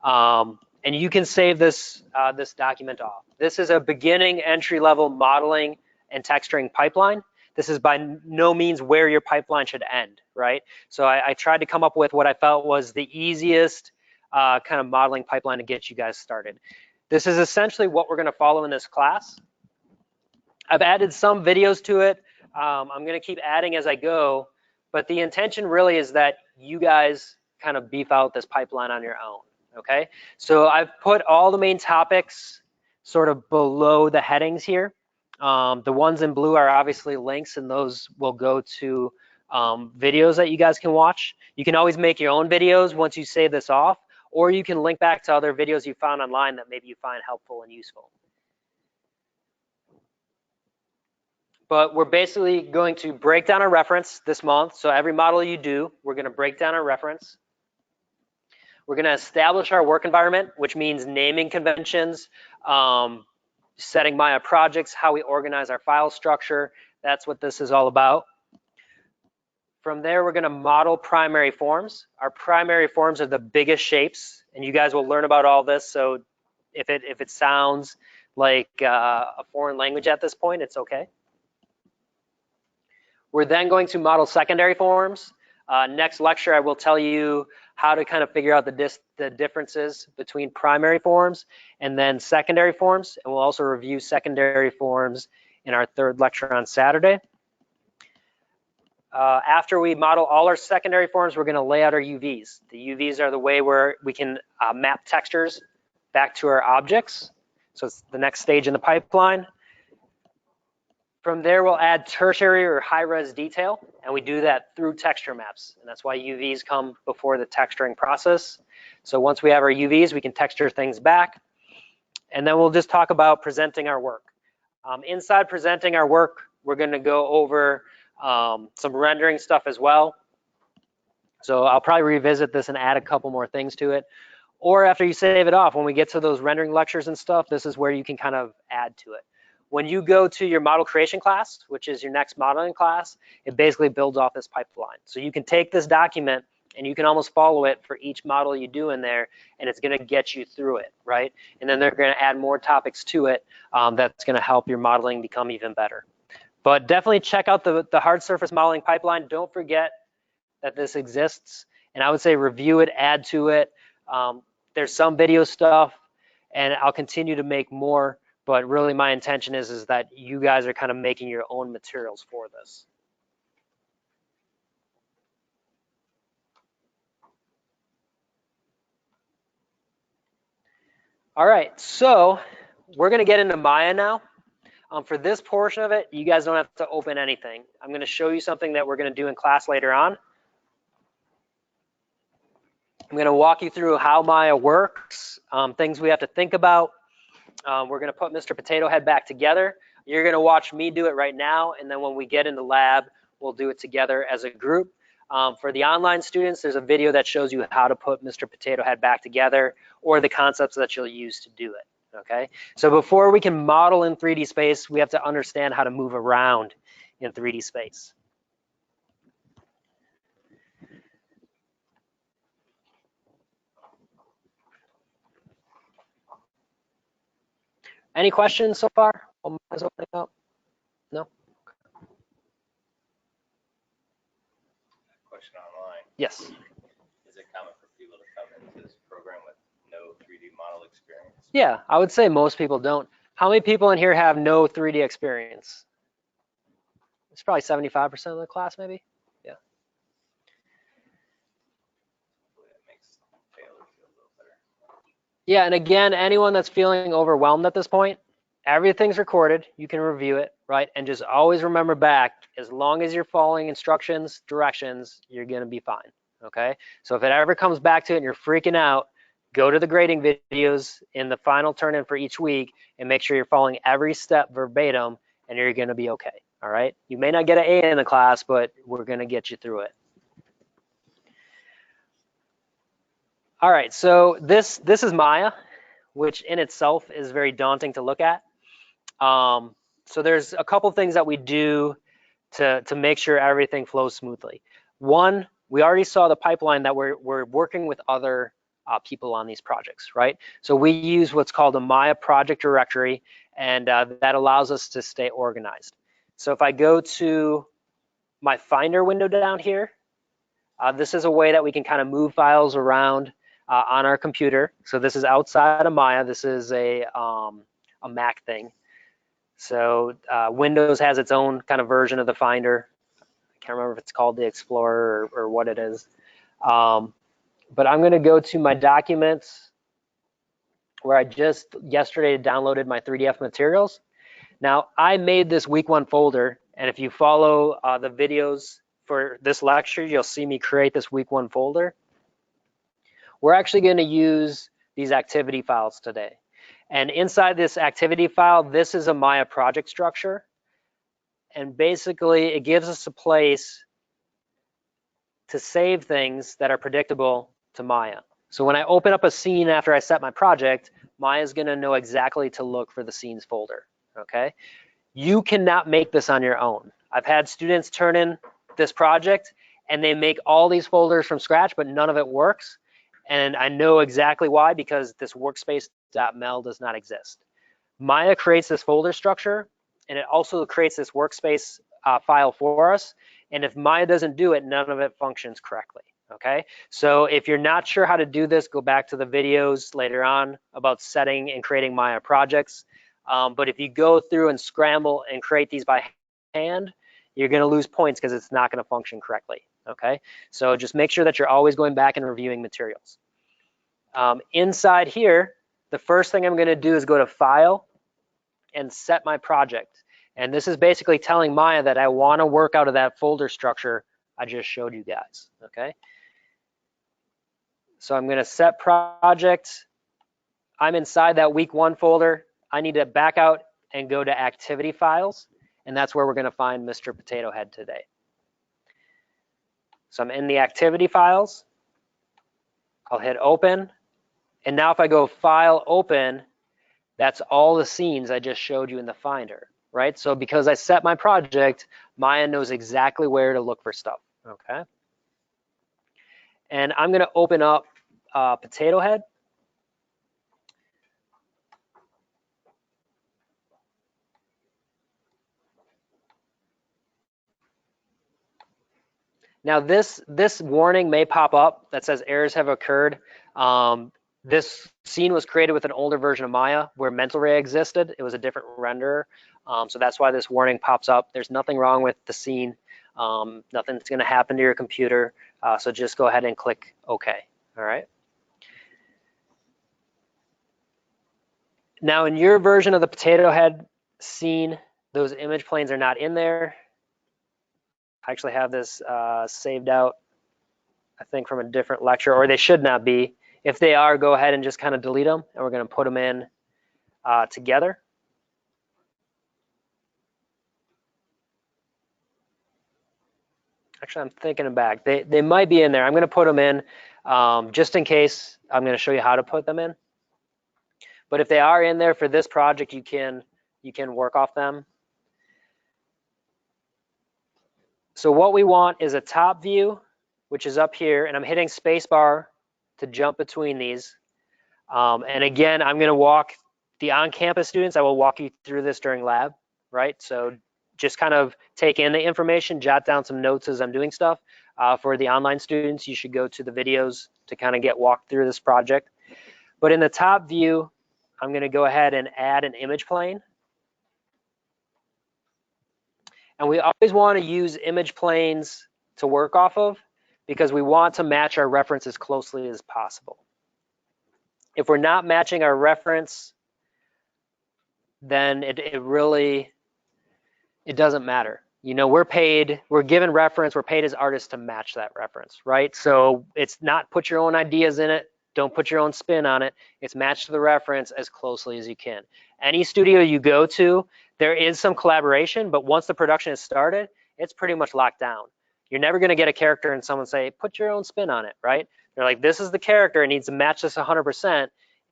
And you can save this, this document off. This is a beginning entry-level modeling and texturing pipeline. This is by no means where your pipeline should end, right? So I tried to come up with what I felt was the easiest kind of modeling pipeline to get you guys started. This is essentially what we're going to follow in this class. I've added some videos to it. I'm going to keep adding as I go, but the intention really is that you guys kind of beef out this pipeline on your own, okay? So I've put all the main topics sort of below the headings here. The ones in blue are obviously links, and those will go to videos that you guys can watch. You can always make your own videos once you save this off, or you can link back to other videos you found online that maybe you find helpful and useful. But we're basically going to break down a reference this month. So every model you do, we're going to break down a reference. We're going to establish our work environment, which means naming conventions, setting Maya projects, how we organize our file structure. That's what this is all about. From there, we're going to model primary forms. Our primary forms are the biggest shapes, and you guys will learn about all this. So if it sounds like a foreign language at this point, it's okay. We're then going to model secondary forms. Next lecture, I will tell you how to kind of figure out the differences between primary forms and then secondary forms. And we'll also review secondary forms in our third lecture on Saturday. After we model all our secondary forms, we're going to lay out our UVs. The UVs are the way where we can map textures back to our objects. So it's the next stage in the pipeline. From there, we'll add tertiary or high-res detail, and we do that through texture maps. And that's why UVs come before the texturing process. So once we have our UVs, we can texture things back. And then we'll just talk about presenting our work. Inside presenting our work, we're going to go over some rendering stuff as well. So I'll probably revisit this and add a couple more things to it. Or after you save it off, when we get to those rendering lectures and stuff, this is where you can kind of add to it. When you go to your model creation class, which is your next modeling class, it basically builds off this pipeline. So you can take this document and you can almost follow it for each model you do in there, and it's going to get you through it, right? And then they're going to add more topics to it that's going to help your modeling become even better. But definitely check out the hard surface modeling pipeline. Don't forget that this exists, and I would say review it, add to it. There's some video stuff, and I'll continue to make more. But really my intention is that you guys are kind of making your own materials for this. All right, so we're gonna get into Maya now. For this portion of it, you guys don't have to open anything. I'm gonna show you something that we're gonna do in class later on. I'm gonna walk you through how Maya works, things we have to think about. We're going to put Mr. Potato Head back together. You're going to watch me do it right now, and then when we get in the lab, we'll do it together as a group. For the online students, there's a video that shows you how to put Mr. Potato Head back together or the concepts that you'll use to do it, okay? So before we can model in 3D space, we have to understand how to move around in 3D space. Any questions so far? Is opening up? No? Question online. Yes. Is it common for people to come into this program with no 3D model experience? Yeah, I would say most people don't. How many people in here have no 3D experience? It's probably 75% of the class, maybe. Yeah. It makes failure feel a little better. Yeah, and again, anyone that's feeling overwhelmed at this point, everything's recorded. You can review it, right? And just always remember back, as long as you're following instructions, directions, you're gonna be fine, okay? So if it ever comes back to it and you're freaking out, go to the grading videos in the final turn-in for each week and make sure you're following every step verbatim, and you're gonna be okay, all right? You may not get an A in the class, but we're gonna get you through it. All right, so this is Maya, which in itself is very daunting to look at. So there's a couple things that we do to make sure everything flows smoothly. One, we already saw the pipeline that we're working with other people on these projects, right? So we use what's called a Maya project directory, and that allows us to stay organized. So if I go to my Finder window down here, this is a way that we can kind of move files around on our computer. So this is outside of Maya. This is a Mac thing. So Windows has its own kind of version of the Finder. I can't remember if it's called the Explorer or what it is. But I'm going to go to my documents where I just yesterday downloaded my 3DF materials. Now, I made this week 1 folder, and if you follow the videos for this lecture, you'll see me create this week 1 folder. We're actually going to use these activity files today. And inside this activity file, this is a Maya project structure. And basically, it gives us a place to save things that are predictable to Maya. So when I open up a scene after I set my project, Maya is going to know exactly to look for the scenes folder, okay? You cannot make this on your own. I've had students turn in this project, and they make all these folders from scratch, but none of it works. And I know exactly why, because this workspace.mel does not exist. Maya creates this folder structure, and it also creates this workspace file for us. And if Maya doesn't do it, none of it functions correctly, okay? So if you're not sure how to do this, go back to the videos later on about setting and creating Maya projects. But if you go through and scramble and create these by hand, you're gonna lose points because it's not gonna function correctly, okay? So just make sure that you're always going back and reviewing materials. Inside here, the first thing I'm gonna do is go to File and Set My Project. And this is basically telling Maya that I wanna work out of that folder structure I just showed you guys, okay? So I'm gonna set project. I'm inside that week 1 folder. I need to back out and go to activity files, and that's where we're gonna find Mr. Potato Head today. So I'm in the activity files. I'll hit open. And now if I go file open, that's all the scenes I just showed you in the Finder, right? So because I set my project, Maya knows exactly where to look for stuff, okay? And I'm gonna open up Potato Head. Now this warning may pop up that says errors have occurred. This scene was created with an older version of Maya where MentalRay existed. It was a different renderer. So that's why this warning pops up. There's nothing wrong with the scene. Nothing's gonna happen to your computer. So just go ahead and click OK, all right? Now in your version of the Potato Head scene, those image planes are not in there. I actually have this saved out, I think, from a different lecture, or they should not be. If they are, go ahead and just kind of delete them, and we're going to put them in together. Actually, I'm thinking back. They might be in there. I'm going to put them in just in case. I'm going to show you how to put them in. But if they are in there for this project, you can work off them. So what we want is a top view, which is up here, and I'm hitting spacebar to jump between these. And again, I'm going to walk the on-campus students. I will walk you through this during lab, right? So just kind of take in the information, jot down some notes as I'm doing stuff. For the online students, you should go to the videos to kind of get walked through this project. But in the top view, I'm going to go ahead and add an image plane. And we always want to use image planes to work off of because we want to match our reference as closely as possible. If we're not matching our reference, then it doesn't matter. You know, we're given reference, we're paid as artists to match that reference, right? So it's not put your own ideas in it, don't put your own spin on it. It's match to the reference as closely as you can. Any studio you go to, there is some collaboration, but once the production is started, it's pretty much locked down. You're never gonna get a character and someone say, put your own spin on it, right? They're like, this is the character, it needs to match this 100%.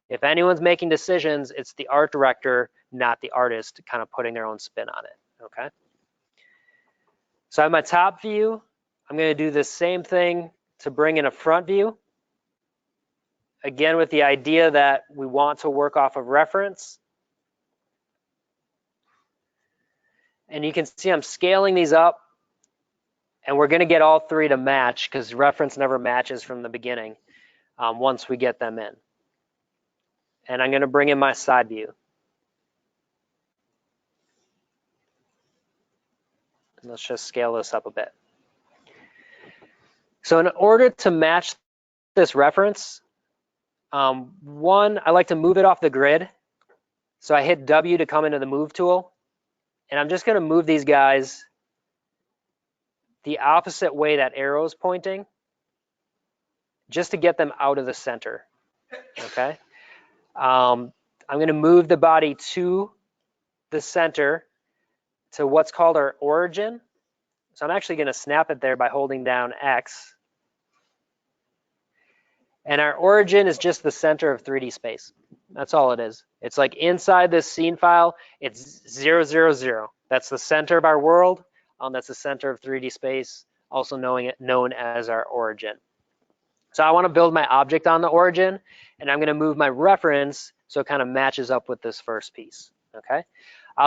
If anyone's making decisions, it's the art director, not the artist, kind of putting their own spin on it, okay? So I have my top view. I'm gonna do the same thing to bring in a front view. Again, with the idea that we want to work off of reference. And you can see I'm scaling these up, and we're gonna get all three to match because reference never matches from the beginning once we get them in. And I'm gonna bring in my side view. Let's just scale this up a bit. So in order to match this reference, one, I like to move it off the grid. So I hit W to come into the move tool. And I'm just gonna move these guys the opposite way that arrow is pointing, just to get them out of the center, okay? I'm gonna move the body to the center to what's called our origin. So I'm actually gonna snap it there by holding down X. And our origin is just the center of 3D space. That's all it is. It's like inside this scene file, it's 0, 0, 0. That's the center of our world. That's the center of 3D space, also known as our origin. So I want to build my object on the origin, and I'm going to move my reference so it kind of matches up with this first piece, okay?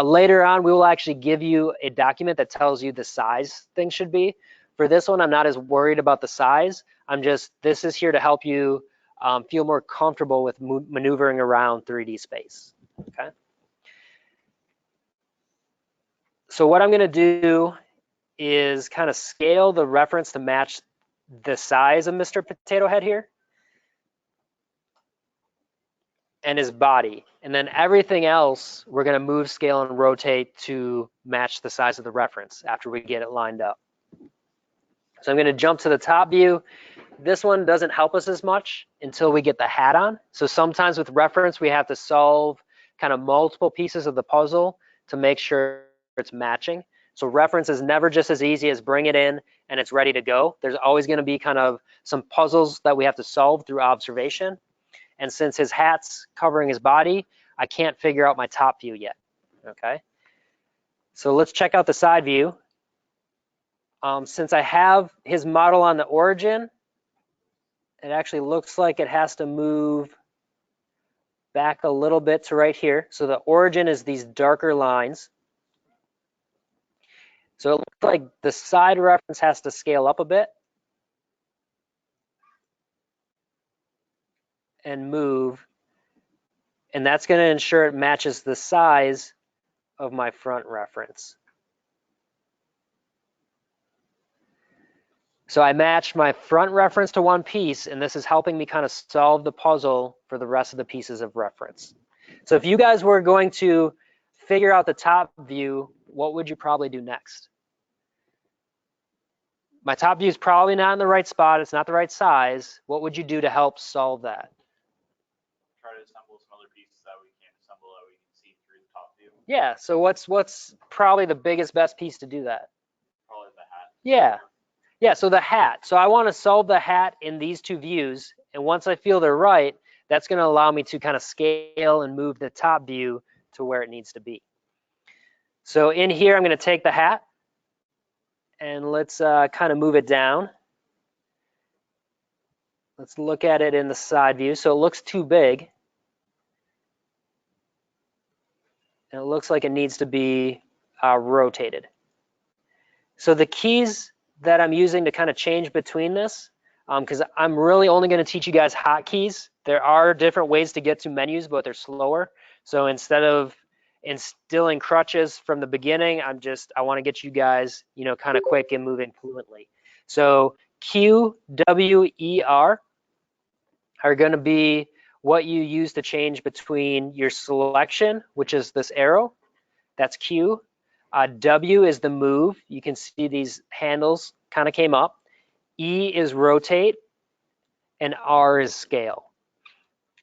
Later on, we will actually give you a document that tells you the size things should be. For this one, I'm not as worried about the size. This is here to help you feel more comfortable with maneuvering around 3D space, okay? So what I'm gonna do is kind of scale the reference to match the size of Mr. Potato Head here and his body. And then everything else, we're gonna move, scale, and rotate to match the size of the reference after we get it lined up. So I'm gonna jump to the top view. This one doesn't help us as much until we get the hat on. So sometimes with reference, we have to solve kind of multiple pieces of the puzzle to make sure it's matching. So reference is never just as easy as bring it in and it's ready to go. There's always gonna be kind of some puzzles that we have to solve through observation. And since his hat's covering his body, I can't figure out my top view yet, okay? So let's check out the side view. Since I have his model on the origin, it actually looks like it has to move back a little bit to right here. So the origin is these darker lines. So it looks like the side reference has to scale up a bit and move. And that's going to ensure it matches the size of my front reference. So I matched my front reference to one piece, and this is helping me kind of solve the puzzle for the rest of the pieces of reference. So if you guys were going to figure out the top view, what would you probably do next? My top view is probably not in the right spot. It's not the right size. What would you do to help solve that? Try to assemble some other pieces that we can't assemble that we can see through the top view. Yeah, so what's probably the biggest, best piece to do that? Probably the hat. Yeah. Yeah, so the hat. So I want to solve the hat in these two views. And once I feel they're right, that's going to allow me to kind of scale and move the top view to where it needs to be. So in here, I'm going to take the hat and let's kind of move it down. Let's look at it in the side view. So it looks too big. And it looks like it needs to be rotated. So the keys that I'm using to kind of change between this, because I'm really only going to teach you guys hotkeys There are different ways to get to menus, but they're slower. So instead of instilling crutches from the beginning, I want to get you guys, kind of quick and moving fluently. So Q, W, E, R are going to be what you use to change between your selection, which is this arrow, that's Q. W is the move. You can see these handles kind of came up. E is rotate, and R is scale.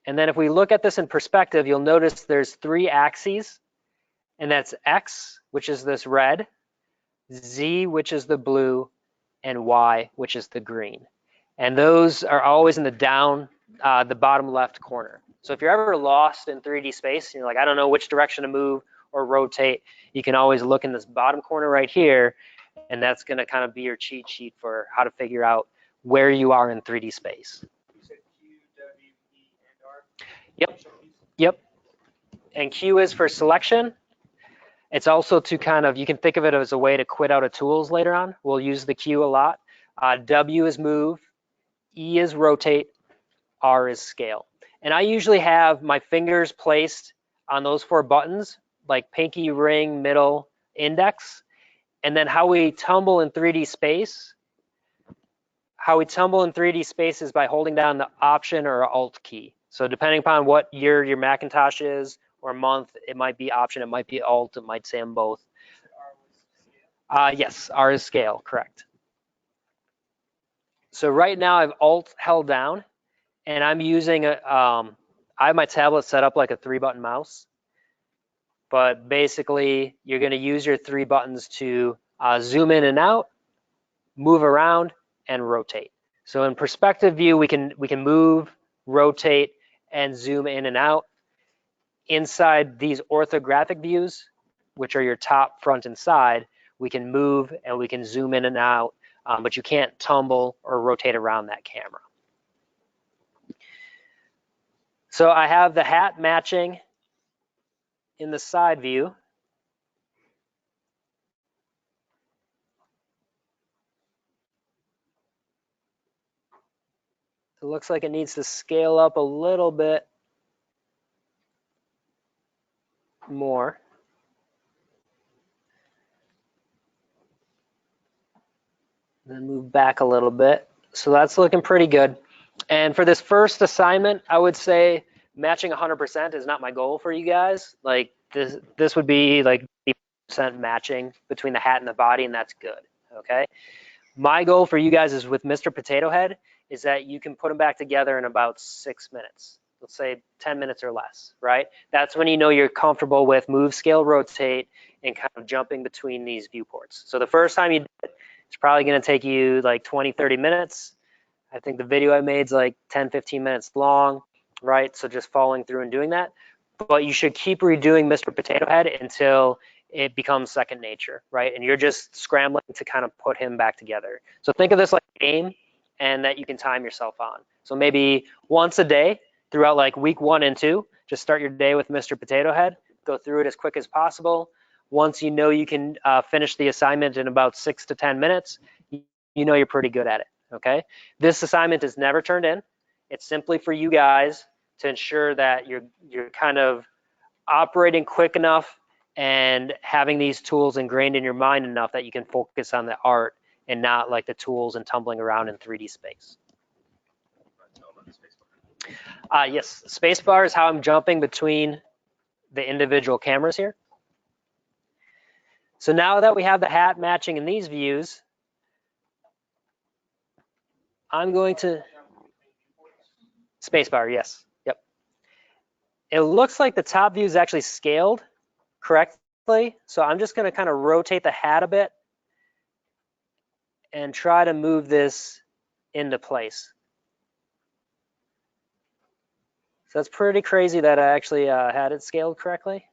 And then if we look at this in perspective, you'll notice there's 3 axes, and that's X, which is this red, Z, which is the blue, and Y, which is the green. And those are always in the bottom left corner. So if you're ever lost in 3D space, and you're like, I don't know which direction to move or rotate, you can always look in this bottom corner right here, and that's gonna kind of be your cheat sheet for how to figure out where you are in 3D space. You said Q, W, E, and R? Yep. And Q is for selection. It's also to kind of, you can think of it as a way to quit out of tools later on. We'll use the Q a lot. W is move, E is rotate, R is scale. And I usually have my fingers placed on those 4 buttons, like pinky, ring, middle, index. And then how we tumble in 3D space, is by holding down the Option or Alt key. So depending upon what year your Macintosh is or month, it might be Option, it might be Alt, it might say them both. Yes, R is scale, correct. So right now I've Alt held down, and I'm using I have my tablet set up like a 3-button mouse. But basically, you're going to use your 3 buttons to zoom in and out, move around, and rotate. So in perspective view, we can move, rotate, and zoom in and out. Inside these orthographic views, which are your top, front, and side, we can move and we can zoom in and out, but you can't tumble or rotate around that camera. So I have the hat matching in the side view. It looks like it needs to scale up a little bit more. Then move back a little bit. So that's looking pretty good. And for this first assignment, I would say matching 100% is not my goal for you guys. Like this would be like 80% matching between the hat and the body, and that's good, okay? My goal for you guys is with Mr. Potato Head is that you can put them back together in about 6 minutes. Let's say 10 minutes or less, right? That's when you know you're comfortable with move, scale, rotate, and kind of jumping between these viewports. So the first time you do it, it's probably gonna take you like 20, 30 minutes. I think the video I made is like 10, 15 minutes long, right? So just following through and doing that. But you should keep redoing Mr. Potato Head until it becomes second nature, right? And you're just scrambling to kind of put him back together. So think of this like a game and that you can time yourself on. So maybe once a day throughout like week 1 and 2, just start your day with Mr. Potato Head, go through it as quick as possible. Once you know you can finish the assignment in about 6 to 10 minutes, you know you're pretty good at it, okay? This assignment is never turned in. It's simply for you guys to ensure that you're kind of operating quick enough and having these tools ingrained in your mind enough that you can focus on the art and not like the tools and tumbling around in 3D space. Yes, spacebar is how I'm jumping between the individual cameras here. So now that we have the hat matching in these views, I'm going to, spacebar, yes, yep. It looks like the top view is actually scaled correctly. So I'm just gonna kind of rotate the hat a bit and try to move this into place. So that's pretty crazy that I actually had it scaled correctly.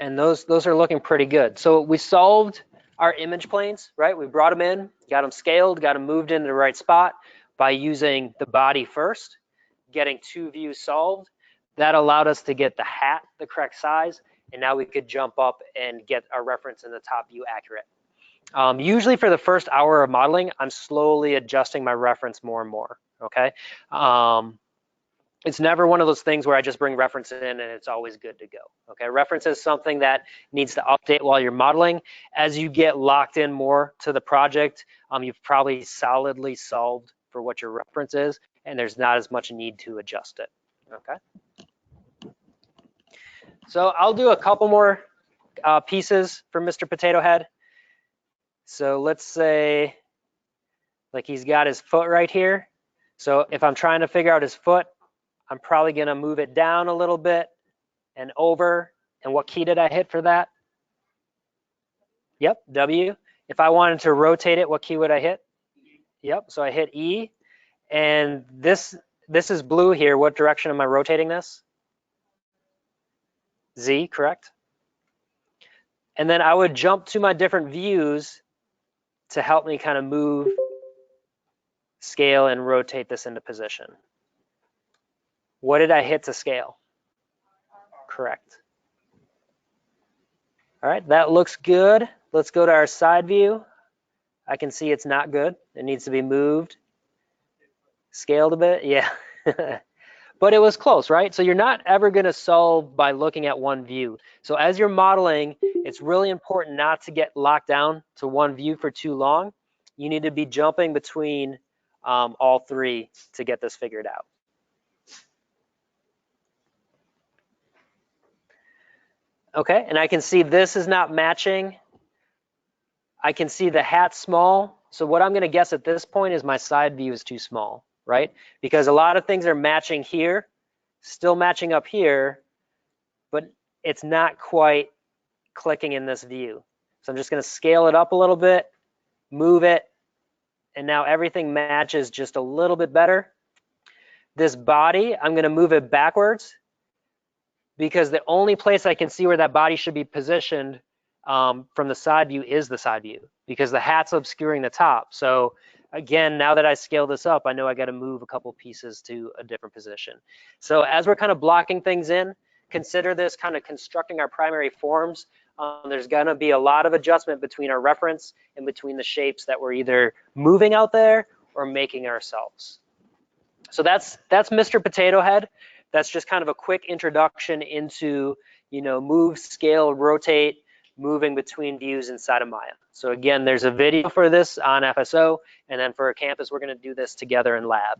And those are looking pretty good. So we solved our image planes, right? We brought them in, got them scaled, got them moved into the right spot by using the body first, getting 2 views solved. That allowed us to get the hat the correct size and now we could jump up and get our reference in the top view accurate. Usually for the first hour of modeling, I'm slowly adjusting my reference more and more, okay? It's never one of those things where I just bring reference in and it's always good to go, okay? Reference is something that needs to update while you're modeling. As you get locked in more to the project, you've probably solidly solved for what your reference is, and there's not as much need to adjust it, okay? So I'll do a couple more pieces for Mr. Potato Head. So let's say, like he's got his foot right here. So if I'm trying to figure out his foot, I'm probably gonna move it down a little bit and over. And what key did I hit for that? Yep, W. If I wanted to rotate it, what key would I hit? Yep, so I hit E. And this is blue here. What direction am I rotating this? Z, correct? And then I would jump to my different views to help me kind of move, scale, and rotate this into position. What did I hit to scale? Correct. All right, that looks good. Let's go to our side view. I can see it's not good. It needs to be moved, scaled a bit, yeah. But it was close, right? So you're not ever gonna solve by looking at one view. So as you're modeling, it's really important not to get locked down to one view for too long. You need to be jumping between all three to get this figured out. Okay, and I can see this is not matching. I can see the hat small. So what I'm gonna guess at this point is my side view is too small, right? Because a lot of things are matching here, still matching up here, but it's not quite clicking in this view. So I'm just gonna scale it up a little bit, move it, and now everything matches just a little bit better. This body, I'm gonna move it backwards because the only place I can see where that body should be positioned from the side view is the side view because the hat's obscuring the top. So again, now that I scale this up, I know I gotta move a couple pieces to a different position. So as we're kind of blocking things in, consider this kind of constructing our primary forms. There's gonna be a lot of adjustment between our reference and between the shapes that we're either moving out there or making ourselves. So that's Mr. Potato Head. That's just kind of a quick introduction into, move, scale, rotate, moving between views inside of Maya. So again, there's a video for this on FSO, and then for a campus, we're gonna do this together in lab.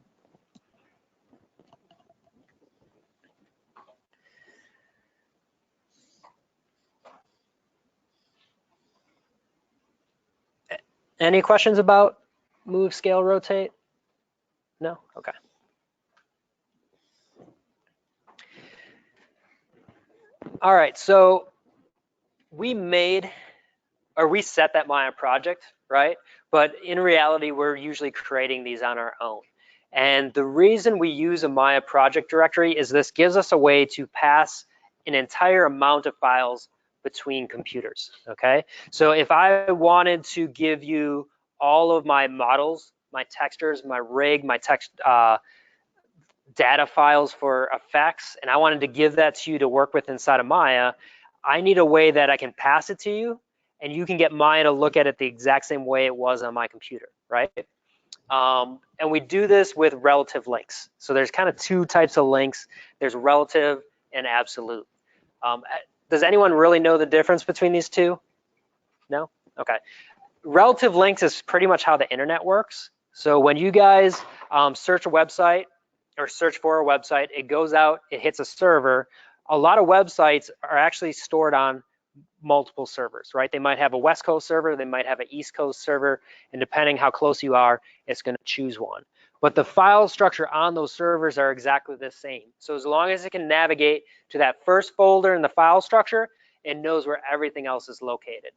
Any questions about move, scale, rotate? No? Okay. All right, so we set that Maya project, right? But in reality, we're usually creating these on our own. And the reason we use a Maya project directory is this gives us a way to pass an entire amount of files between computers, okay? So if I wanted to give you all of my models, my textures, my rig, my text data files for effects, and I wanted to give that to you to work with inside of Maya, I need a way that I can pass it to you, and you can get Maya to look at it the exact same way it was on my computer, right? And we do this with relative links. So there's kind of two types of links. There's relative and absolute. Does anyone really know the difference between these two? No? Okay. Relative links is pretty much how the internet works. So when you guys search a website or search for a website, it goes out, it hits a server. A lot of websites are actually stored on multiple servers, right? They might have a West Coast server, they might have an East Coast server, and depending how close you are, it's gonna choose one. But the file structure on those servers are exactly the same. So as long as it can navigate to that first folder in the file structure, it knows where everything else is located.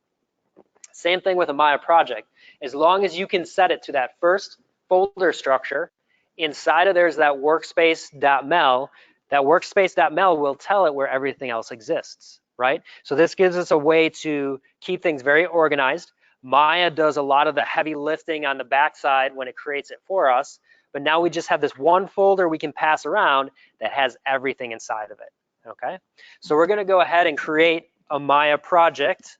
Same thing with a Maya project. As long as you can set it to that first folder structure, inside of there's that workspace.mel. That workspace.mel will tell it where everything else exists, right? So this gives us a way to keep things very organized. Maya does a lot of the heavy lifting on the backside when it creates it for us, but now we just have this one folder we can pass around that has everything inside of it, Okay, so we're going to go ahead and create a Maya project.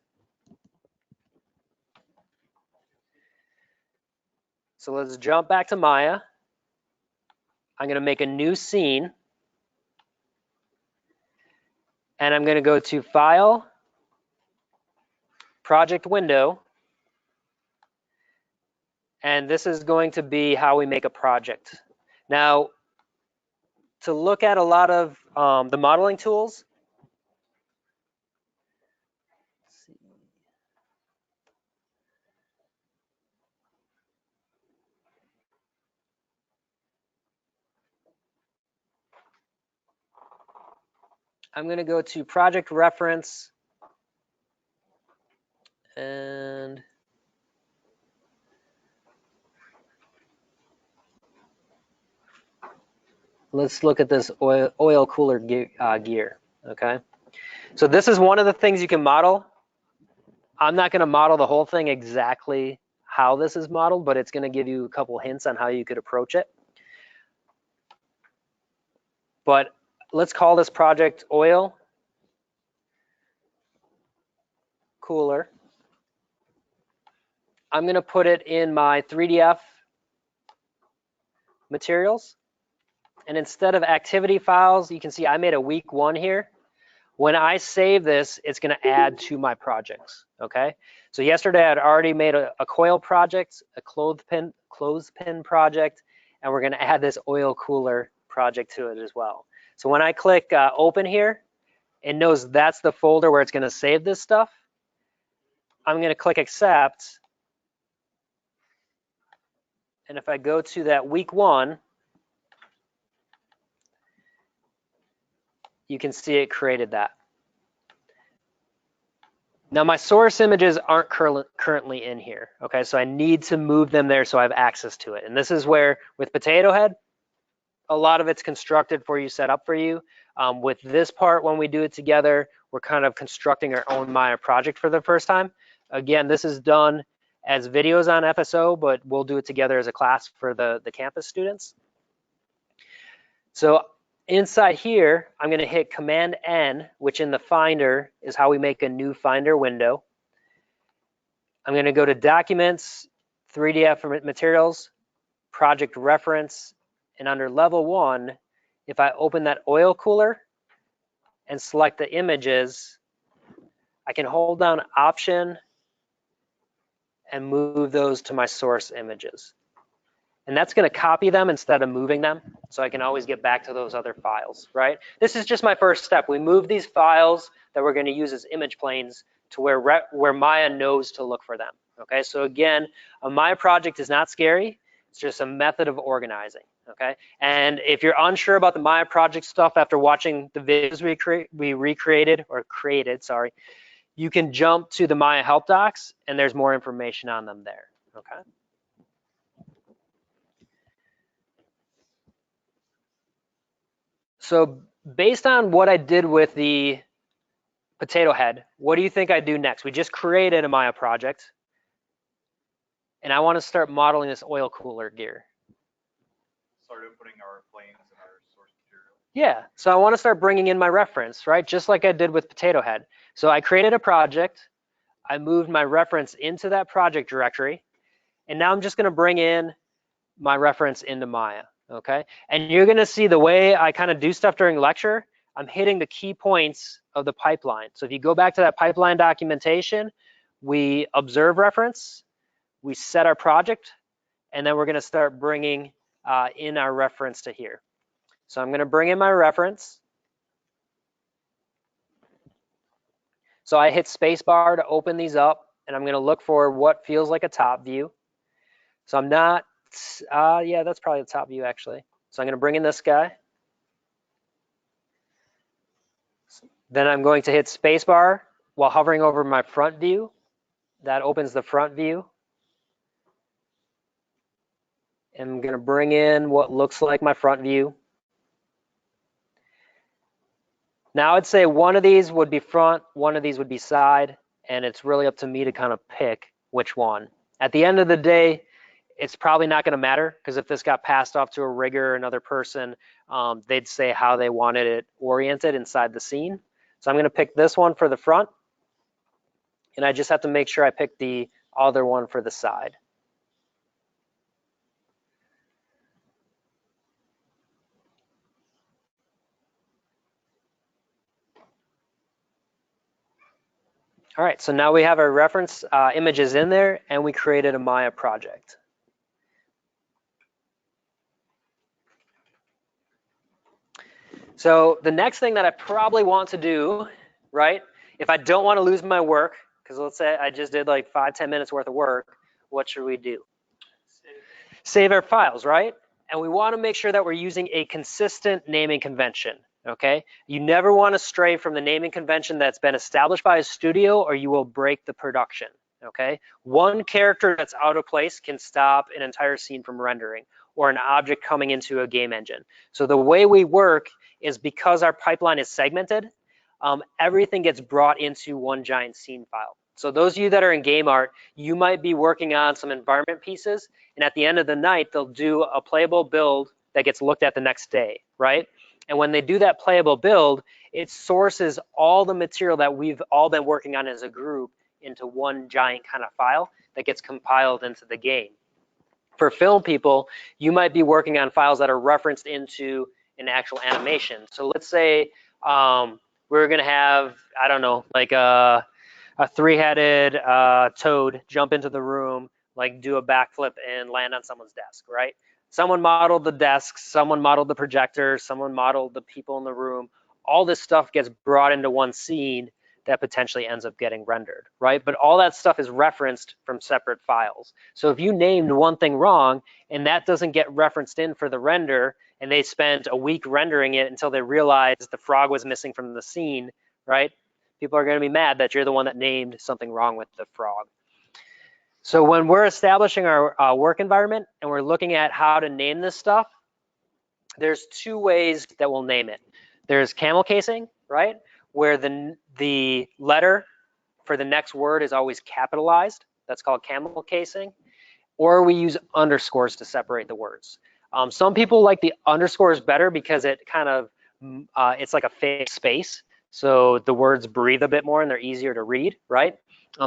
So let's jump back to Maya. I'm going to make a new scene. And I'm going to go to File, Project Window. And this is going to be how we make a project. Now, to look at a lot of the modeling tools, I'm going to go to Project Reference and let's look at this oil cooler gear, okay? So this is one of the things you can model. I'm not going to model the whole thing exactly how this is modeled, but it's going to give you a couple hints on how you could approach it. But let's call this project Oil Cooler. I'm going to put it in my 3DF materials. And instead of activity files, you can see I made a week 1 here. When I save this, it's going to add to my projects. Okay. So yesterday I'd already made a coil project, a clothespin project, and we're going to add this oil cooler project to it as well. So when I click open here, it knows that's the folder where it's going to save this stuff. I'm going to click accept. And if I go to that week 1, you can see it created that. Now my source images aren't currently in here, okay? So I need to move them there so I have access to it. And this is where, with Potato Head, a lot of it's constructed for you, set up for you. With this part, when we do it together, we're kind of constructing our own Maya project for the first time. Again, this is done as videos on FSO, but we'll do it together as a class for the campus students. So inside here, I'm going to hit Command N, which in the Finder is how we make a new Finder window. I'm going to go to Documents, 3DF Materials, Project Reference, and under Level 1, if I open that oil cooler and select the images, I can hold down Option and move those to my source images. And that's going to copy them instead of moving them, so I can always get back to those other files, right? This is just my first step. We move these files that we're going to use as image planes to where Maya knows to look for them, okay? So again, a Maya project is not scary. It's just a method of organizing, okay? And if you're unsure about the Maya project stuff after watching the videos we created, you can jump to the Maya help docs, and there's more information on them there, okay? So based on what I did with the Potato Head, what do you think I do next? We just created a Maya project, and I want to start modeling this oil cooler gear. Start inputting our planes and our source material. Yeah, so I want to start bringing in my reference, right? Just like I did with Potato Head. So I created a project, I moved my reference into that project directory, and now I'm just going to bring in my reference into Maya, okay? And you're going to see the way I kind of do stuff during lecture, I'm hitting the key points of the pipeline. So if you go back to that pipeline documentation, we observe reference, we set our project, and then we're going to start bringing in our reference to here. So I'm going to bring in my reference. So I hit spacebar to open these up, and I'm going to look for what feels like a top view. So I'm not, yeah, that's probably the top view actually. So I'm going to bring in this guy. Then I'm going to hit spacebar while hovering over my front view. That opens the front view. And I'm going to bring in what looks like my front view. Now I'd say one of these would be front, one of these would be side, and it's really up to me to kind of pick which one. At the end of the day, it's probably not going to matter, because if this got passed off to a rigger or another person, they'd say how they wanted it oriented inside the scene. So I'm going to pick this one for the front, and I just have to make sure I pick the other one for the side. All right, so now we have our reference images in there, and we created a Maya project. So the next thing that I probably want to do, right, if I don't want to lose my work, because let's say I just did like 5-10 minutes worth of work, what should we do? Save our files, right? And we want to make sure that we're using a consistent naming convention, okay? You never want to stray from the naming convention that's been established by a studio, or you will break the production, okay? One character that's out of place can stop an entire scene from rendering, or an object coming into a game engine. So the way we work is, because our pipeline is segmented, everything gets brought into one giant scene file. So those of you that are in game art, you might be working on some environment pieces, and at the end of the night, they'll do a playable build that gets looked at the next day, right? And when they do that playable build, it sources all the material that we've all been working on as a group into one giant kind of file that gets compiled into the game. For film people, you might be working on files that are referenced into an actual animation. So let's say we're gonna have, I don't know, like a three-headed toad jump into the room, like do a backflip and land on someone's desk, right? Someone modeled the desks, someone modeled the projector, someone modeled the people in the room. All this stuff gets brought into one scene that potentially ends up getting rendered, right? But all that stuff is referenced from separate files. So if you named one thing wrong and that doesn't get referenced in for the render, and they spent a week rendering it until they realized the frog was missing from the scene, right? People are going to be mad that you're the one that named something wrong with the frog. So when we're establishing our work environment and we're looking at how to name this stuff, there's two ways that we'll name it. There's camel casing, right? Where the letter for the next word is always capitalized. That's called camel casing. Or we use underscores to separate the words. Some people like the underscores better because it kind of, it's like a fake space. So the words breathe a bit more and they're easier to read, right?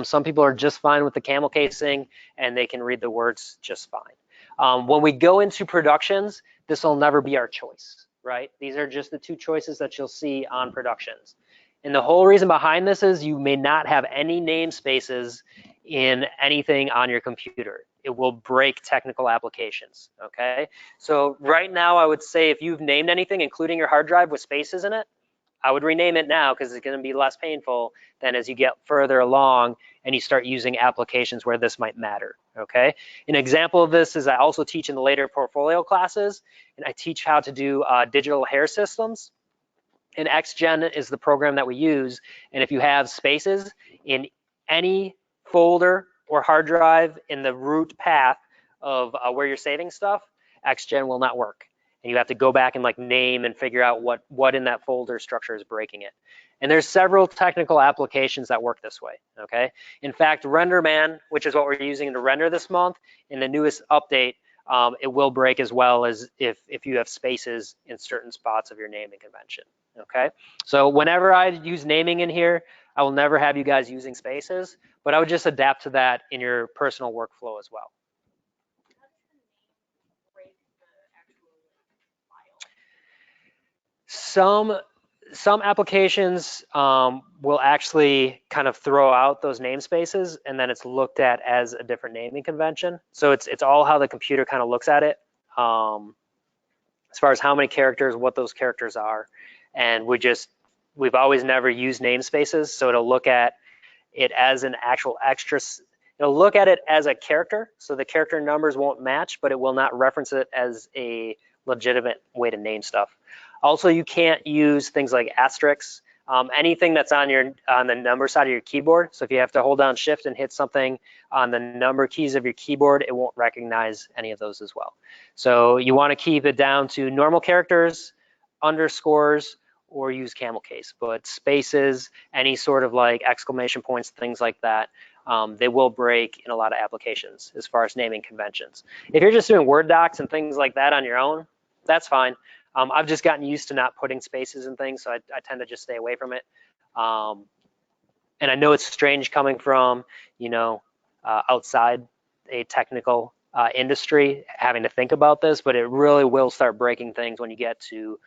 Some people are just fine with the camel casing and they can read the words just fine. When we go into productions, this will never be our choice, right? These are just the two choices that you'll see on productions. And the whole reason behind this is you may not have any namespaces in anything on your computer. It will break technical applications, okay? So right now, I would say if you've named anything, including your hard drive with spaces in it, I would rename it now because it's going to be less painful than as you get further along and you start using applications where this might matter, okay? An example of this is I also teach in the later portfolio classes, and I teach how to do digital hair systems. And XGen is the program that we use. And if you have spaces in any folder or hard drive in the root path of where you're saving stuff, XGen will not work. And you have to go back and like name and figure out what in that folder structure is breaking it. And there's several technical applications that work this way, okay? In fact, RenderMan, which is what we're using to render this month, in the newest update, it will break as well as if you have spaces in certain spots of your naming convention, okay? So whenever I use naming in here, I will never have you guys using spaces, but I would just adapt to that in your personal workflow as well. Some applications will actually kind of throw out those namespaces, and then it's looked at as a different naming convention. So it's all how the computer kind of looks at it, as far as how many characters, what those characters are, and we've always never used namespaces, so it'll look at it as an actual extra. It'll look at it as a character, so the character numbers won't match, but it will not reference it as a legitimate way to name stuff. Also, you can't use things like asterisks, anything that's on the number side of your keyboard. So if you have to hold down Shift and hit something on the number keys of your keyboard, it won't recognize any of those as well. So you want to keep it down to normal characters, underscores, or use camel case. But spaces, any sort of like exclamation points, things like that, they will break in a lot of applications as far as naming conventions. If you're just doing Word docs and things like that on your own, that's fine. I've just gotten used to not putting spaces and things, so I tend to just stay away from it. And I know it's strange coming from, outside a technical industry, having to think about this, but it really will start breaking things when you get to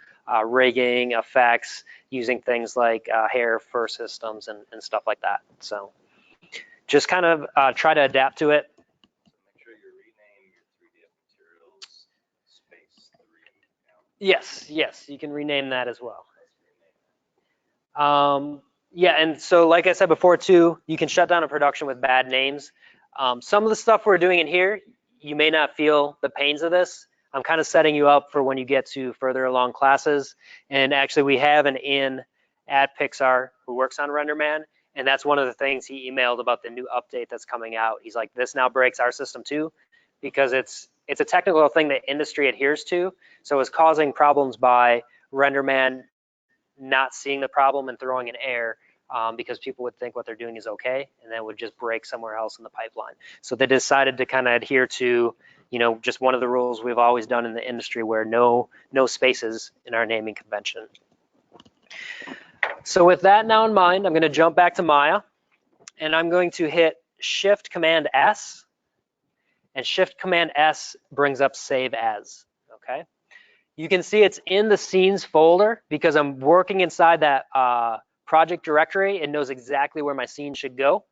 rigging, effects, using things like hair, fur systems, and stuff like that. So just kind of try to adapt to it. Make sure you rename your 3D materials space 3. Yes, you can rename that as well. Yeah, and so like I said before too, you can shut down a production with bad names. Some of the stuff we're doing in here, you may not feel the pains of this. I'm kind of setting you up for when you get to further along classes. And actually we have an in at Pixar who works on RenderMan, and that's one of the things he emailed about the new update that's coming out. He's like, this now breaks our system too, because it's a technical thing that industry adheres to. So it's causing problems by RenderMan not seeing the problem and throwing an error because people would think what they're doing is okay, and then would just break somewhere else in the pipeline. So they decided to kind of adhere to, just one of the rules we've always done in the industry, where no spaces in our naming convention. So with that now in mind, I'm going to jump back to Maya, and I'm going to hit Shift Command S, and Shift Command S brings up Save As. Okay. You can see it's in the scenes folder because I'm working inside that project directory. It knows exactly where my scene should go.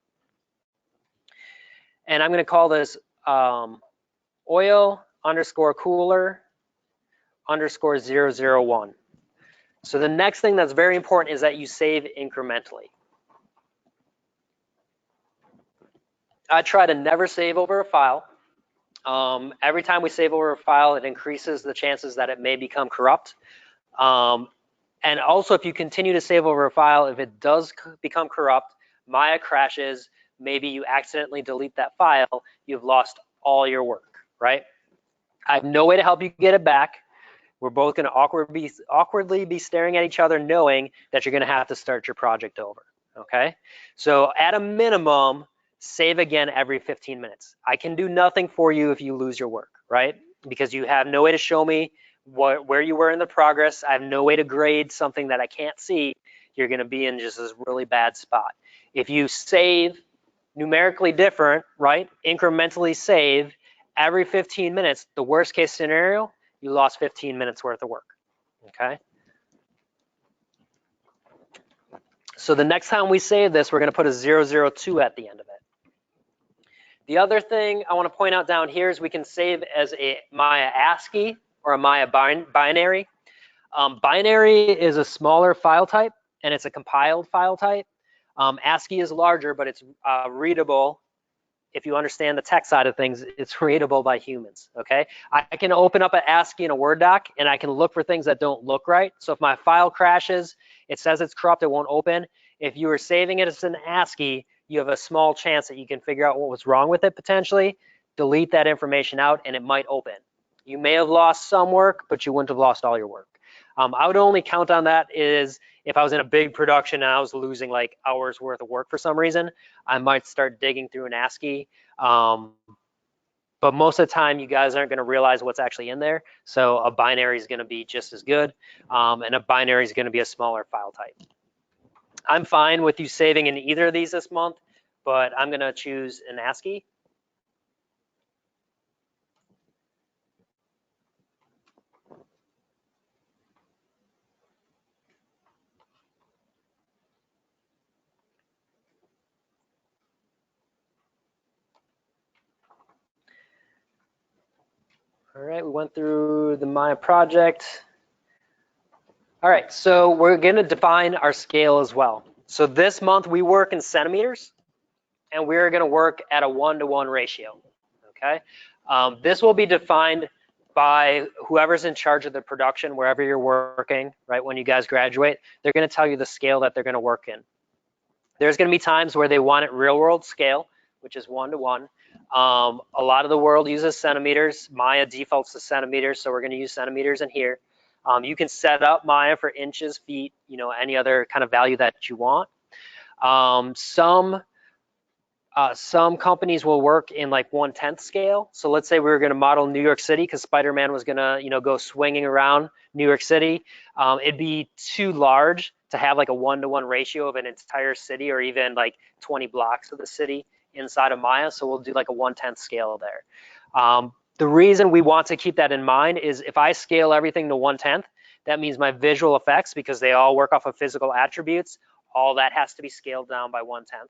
And I'm going to call this oil_cooler_001. So the next thing that's very important is that you save incrementally. I try to never save over a file. Every time we save over a file, it increases the chances that it may become corrupt. And also, if you continue to save over a file, if it does become corrupt, Maya crashes, maybe you accidentally delete that file, you've lost all your work, right? I have no way to help you get it back. We're both going to awkwardly be staring at each other, knowing that you're going to have to start your project over, okay? So at a minimum, save again every 15 minutes. I can do nothing for you if you lose your work, right? Because you have no way to show me where you were in the progress. I have no way to grade something that I can't see. You're going to be in just this really bad spot. If you save numerically different, right, incrementally save every 15 minutes, the worst case scenario, you lost 15 minutes worth of work, okay? So the next time we save this, we're going to put a 002 at the end of it. The other thing I want to point out down here is we can save as a Maya ASCII or a Maya binary. Binary is a smaller file type, and it's a compiled file type. ASCII is larger, but it's readable. If you understand the tech side of things, it's readable by humans, okay? I can open up an ASCII in a Word doc, and I can look for things that don't look right. So if my file crashes, it says it's corrupt, it won't open. If you were saving it as an ASCII, you have a small chance that you can figure out what was wrong with it potentially, delete that information out, and it might open. You may have lost some work, but you wouldn't have lost all your work. I would only count on that is if I was in a big production and I was losing like hours worth of work for some reason, I might start digging through an ASCII. But most of the time, you guys aren't going to realize what's actually in there. So a binary is going to be just as good, and a binary is going to be a smaller file type. I'm fine with you saving in either of these this month, but I'm going to choose an ASCII. All right, we went through the Maya project. All right, so we're going to define our scale as well. So this month we work in centimeters, and we're going to work at a 1-to-1 ratio, okay? This will be defined by whoever's in charge of the production, wherever you're working, right? When you guys graduate, they're going to tell you the scale that they're going to work in. There's going to be times where they want it real world scale, which is 1-to-1. A lot of the world uses centimeters. Maya defaults to centimeters, so we're going to use centimeters in here. You can set up Maya for inches, feet, any other kind of value that you want. Some Some companies will work in like 1/10 scale. So let's say we were going to model New York City because Spider-Man was going to, go swinging around New York City. It'd be too large to have like a 1-to-1 ratio of an entire city or even like 20 blocks of the city inside of Maya. So we'll do like a 1/10 scale there. The reason we want to keep that in mind is if I scale everything to 1/10, that means my visual effects, because they all work off of physical attributes, all that has to be scaled down by 1/10.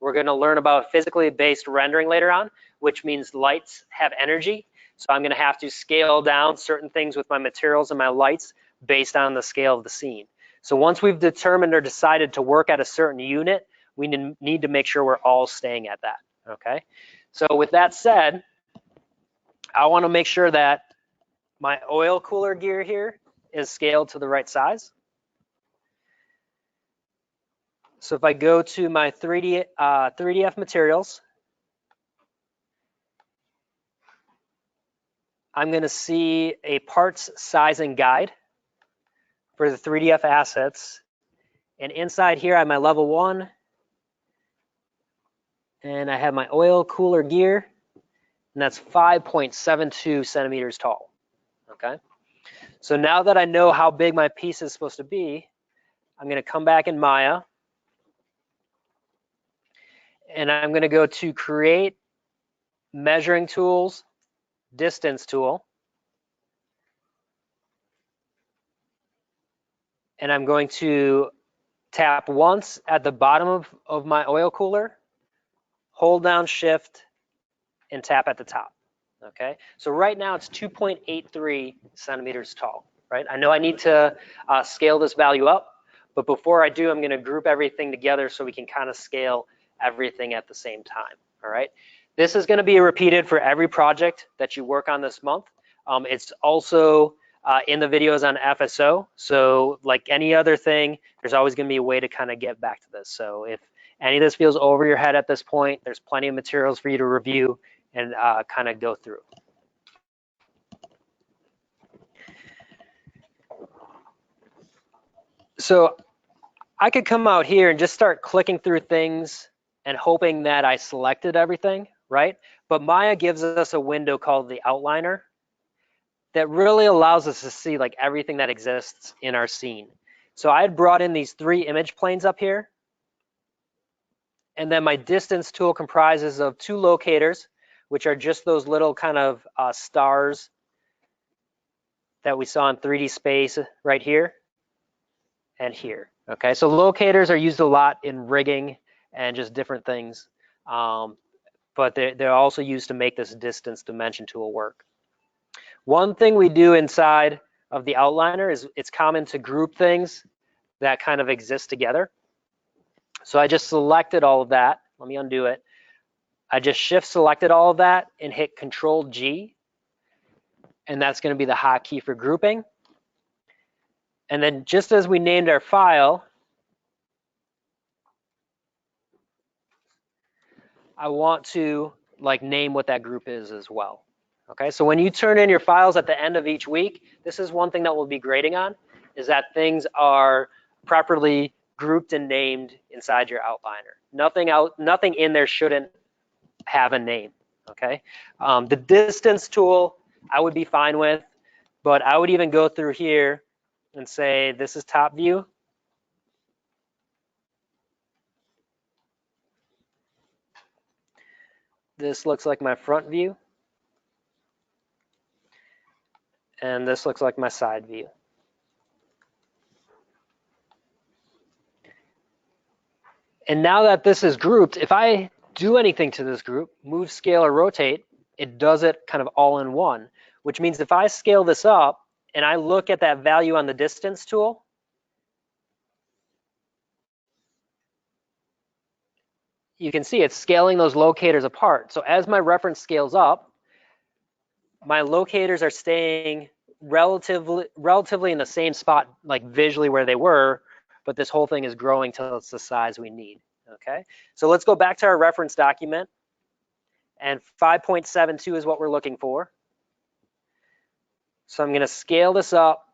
We're going to learn about physically based rendering later on, which means lights have energy. So I'm going to have to scale down certain things with my materials and my lights based on the scale of the scene. So once we've determined or decided to work at a certain unit, we need to make sure we're all staying at that, okay? So with that said, I want to make sure that my oil cooler gear here is scaled to the right size. So if I go to my 3DF materials, I'm going to see a parts sizing guide for the 3DF assets. And inside here, I have my level 1. And I have my oil cooler gear. And that's 5.72 centimeters tall. Okay. So now that I know how big my piece is supposed to be, I'm going to come back in Maya. And I'm going to go to Create, Measuring Tools, Distance Tool. And I'm going to tap once at the bottom of my oil cooler, hold down Shift, and tap at the top. Okay, so right now it's 2.83 centimeters tall, right? I know I need to scale this value up, but before I do, I'm going to group everything together so we can kind of scale everything at the same time, all right? This is going to be repeated for every project that you work on this month. It's also in the videos on FSO, so like any other thing, there's always going to be a way to kind of get back to this. So if any of this feels over your head at this point, there's plenty of materials for you to review and kind of go through. So I could come out here and just start clicking through things and hoping that I selected everything, right? But Maya gives us a window called the outliner that really allows us to see like everything that exists in our scene. So I had brought in these 3 image planes up here. And then my distance tool comprises of 2 locators, which are just those little kind of stars that we saw in 3D space right here and here. Okay, so locators are used a lot in rigging and just different things, but they're also used to make this distance dimension tool work. One thing we do inside of the outliner is it's common to group things that kind of exist together. So I just selected all of that. Let me undo it. I just shift selected all of that and hit Control G, and that's going to be the hotkey for grouping. And then just as we named our file, I want to like name what that group is as well. Okay, so when you turn in your files at the end of each week, this is one thing that we'll be grading on, is that things are properly grouped and named inside your outliner. Nothing in there shouldn't have a name, okay? The distance tool I would be fine with, but I would even go through here and say this is top view. This looks like my front view. And this looks like my side view. And now that this is grouped, if I do anything to this group, move, scale, or rotate, it does it kind of all in one, which means if I scale this up and I look at that value on the distance tool, you can see it's scaling those locators apart. So as my reference scales up, my locators are staying relatively in the same spot, like visually where they were, but this whole thing is growing till it's the size we need, okay? So let's go back to our reference document, and 5.72 is what we're looking for. So I'm gonna scale this up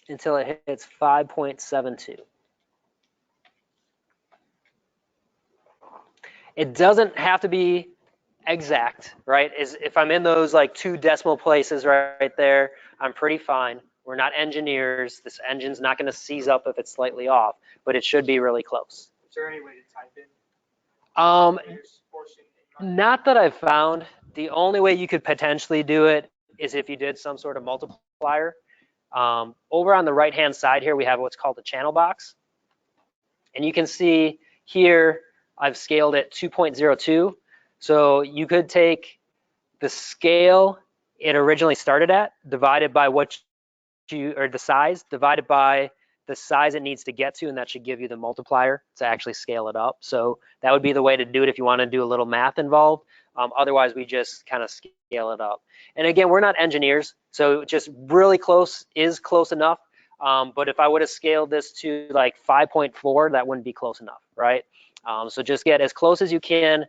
until it hits 5.72. It doesn't have to be exact, right? If I'm in those like 2 decimal places right there, I'm pretty fine. We're not engineers. This engine's not going to seize up if it's slightly off, but it should be really close. Is there any way to type in Um, portion in Not that I've found. The only way you could potentially do it is if you did some sort of multiplier. Over on the right-hand side here, we have what's called the channel box. And you can see here, I've scaled it 2.02. So you could take the scale it originally started at, divided by what or the size, divided by the size it needs to get to, and that should give you the multiplier to actually scale it up. So that would be the way to do it if you want to do a little math involved. Otherwise, we just kind of scale it up. And again, we're not engineers, so just really close is close enough. But if I would have scaled this to like 5.4, that wouldn't be close enough, right? So just get as close as you can.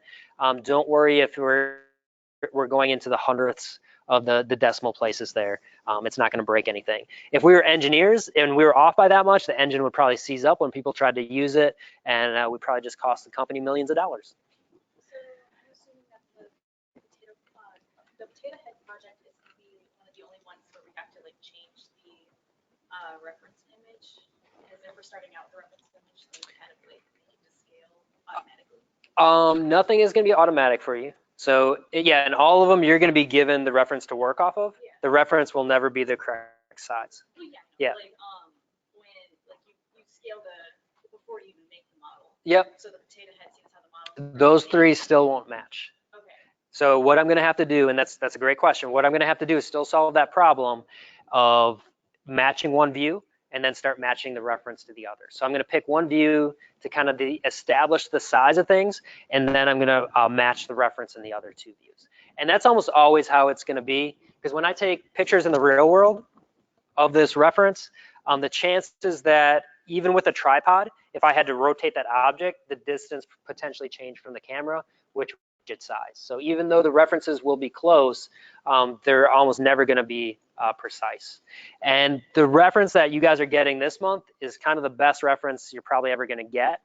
Don't worry if we're going into the hundredths of the decimal places there. It's not going to break anything. If we were engineers and we were off by that much, the engine would probably seize up when people tried to use it, and would probably just cost the company millions of dollars. So I'm assuming that the potato head project is going to be one of the only ones where we have to like change the reference image. Because if we're starting out with the reference image, then we kind of like make it to scale automatically. Nothing is going to be automatic for you. So yeah, in all of them, you're going to be given the reference to work off of. Yeah. The reference will never be the correct size. Well, Yeah. Like when like you scale before you even make the model. Yep. So the potato head seems how the model. Those 3 still won't match. Okay. So what I'm going to have to do, and that's a great question, what I'm going to have to do is still solve that problem of matching one view and then start matching the reference to the other. So I'm going to pick one view to kind of establish the size of things, and then I'm going to match the reference in the other 2 views. And that's almost always how it's going to be, because when I take pictures in the real world of this reference, the chances that even with a tripod, if I had to rotate that object, the distance potentially changed from the camera, which its size. So even though the references will be close, they're almost never going to be precise. And the reference that you guys are getting this month is kind of the best reference you're probably ever going to get.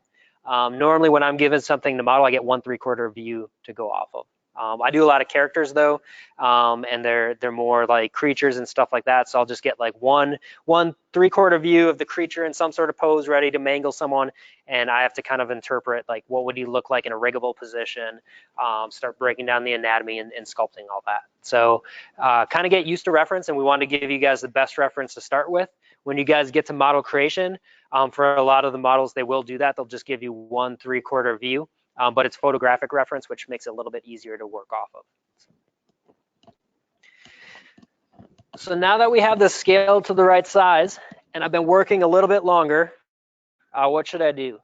Normally when I'm given something to model, I get 1/3 view to go off of. I do a lot of characters though, and they're more like creatures and stuff like that. So I'll just get like 1/3 view of the creature in some sort of pose ready to mangle someone, and I have to kind of interpret like what would he look like in a riggable position, start breaking down the anatomy and sculpting all that. So kind of get used to reference, and we want to give you guys the best reference to start with. When you guys get to model creation, for a lot of the models, they will do that. They'll just give you 1/3 view. But it's photographic reference, which makes it a little bit easier to work off of. So now that we have this scaled to the right size, and I've been working a little bit longer, what should I do?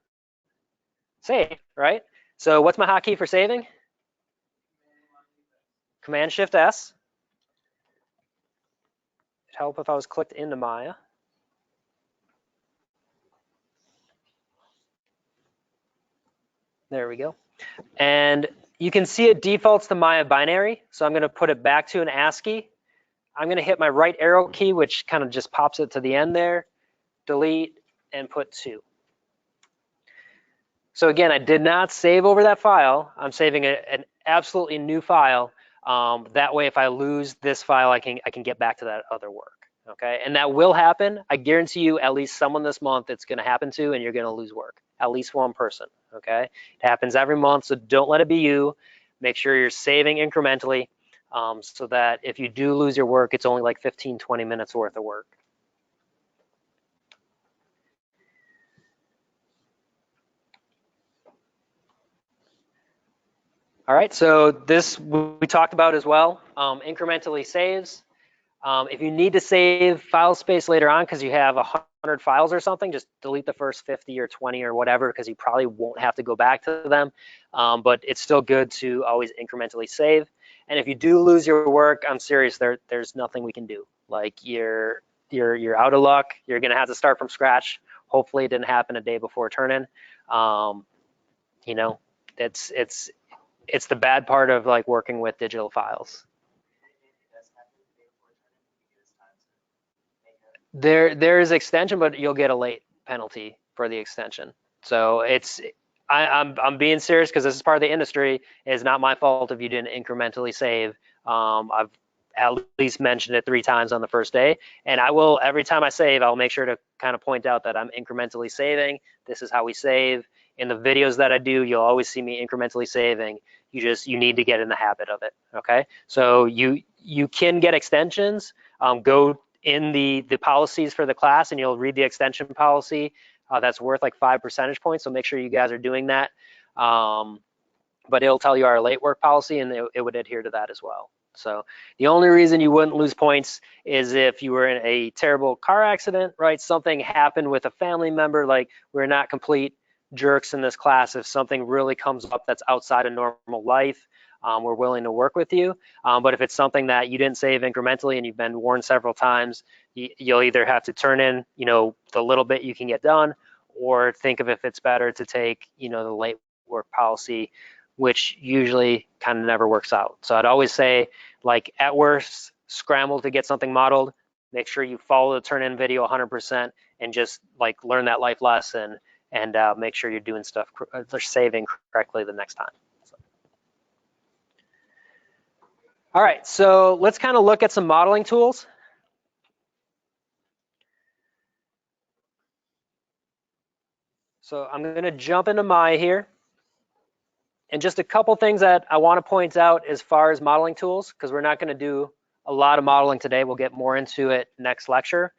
Save, right? So what's my hotkey for saving? Command-Shift-S. It'd help if I was clicked into Maya. There we go. And you can see it defaults to Maya binary. So I'm going to put it back to an ASCII. I'm going to hit my right arrow key, which kind of just pops it to the end there, delete, and put 2. So again, I did not save over that file. I'm saving an absolutely new file. That way, if I lose this file, I can get back to that other work. Okay, and that will happen. I guarantee you, at least someone this month it's going to happen to, and you're going to lose work. At least one person. Okay, it happens every month, so don't let it be you. Make sure you're saving incrementally, so that if you do lose your work, it's only like 15-20 minutes worth of work. All right, so this we talked about as well. Incrementally saves. If you need to save file space later on because you have 100 files or something, just delete the first 50 or 20 or whatever, because you probably won't have to go back to them. But it's still good to always incrementally save. And if you do lose your work, I'm serious, there's nothing we can do. Like you're out of luck. You're gonna have to start from scratch. Hopefully it didn't happen a day before turn-in. You know, it's the bad part of like working with digital files. There is extension, but you'll get a late penalty for the extension. So it's I'm being serious because this is part of the industry. It's not my fault if you didn't incrementally save. I've at least mentioned it 3 times on the first day, and I will, every time I save, I'll make sure to kind of point out that I'm incrementally saving. This is how we save. In the videos that I do, you'll always see me incrementally saving. You need to get in the habit of it. Okay, so you can get extensions. Go in the policies for the class, and you'll read the extension policy. That's worth like 5 percentage points, so make sure you guys are doing that. But it'll tell you our late work policy, and it would adhere to that as well. So the only reason you wouldn't lose points is if you were in a terrible car accident, right? Something happened with a family member, like we're not complete jerks in this class. If something really comes up that's outside of normal life, we're willing to work with you. But if it's something that you didn't save incrementally and you've been warned several times, you'll either have to turn in, the little bit you can get done, or think of if it's better to take, the late work policy, which usually kind of never works out. So I'd always say, like, at worst, scramble to get something modeled. Make sure you follow the turn-in video 100% and just like learn that life lesson, and make sure you're doing stuff, they're saving correctly the next time. So. All right, so let's kind of look at some modeling tools. So I'm going to jump into Maya here. And just a couple things that I want to point out as far as modeling tools, because we're not going to do a lot of modeling today, we'll get more into it next lecture,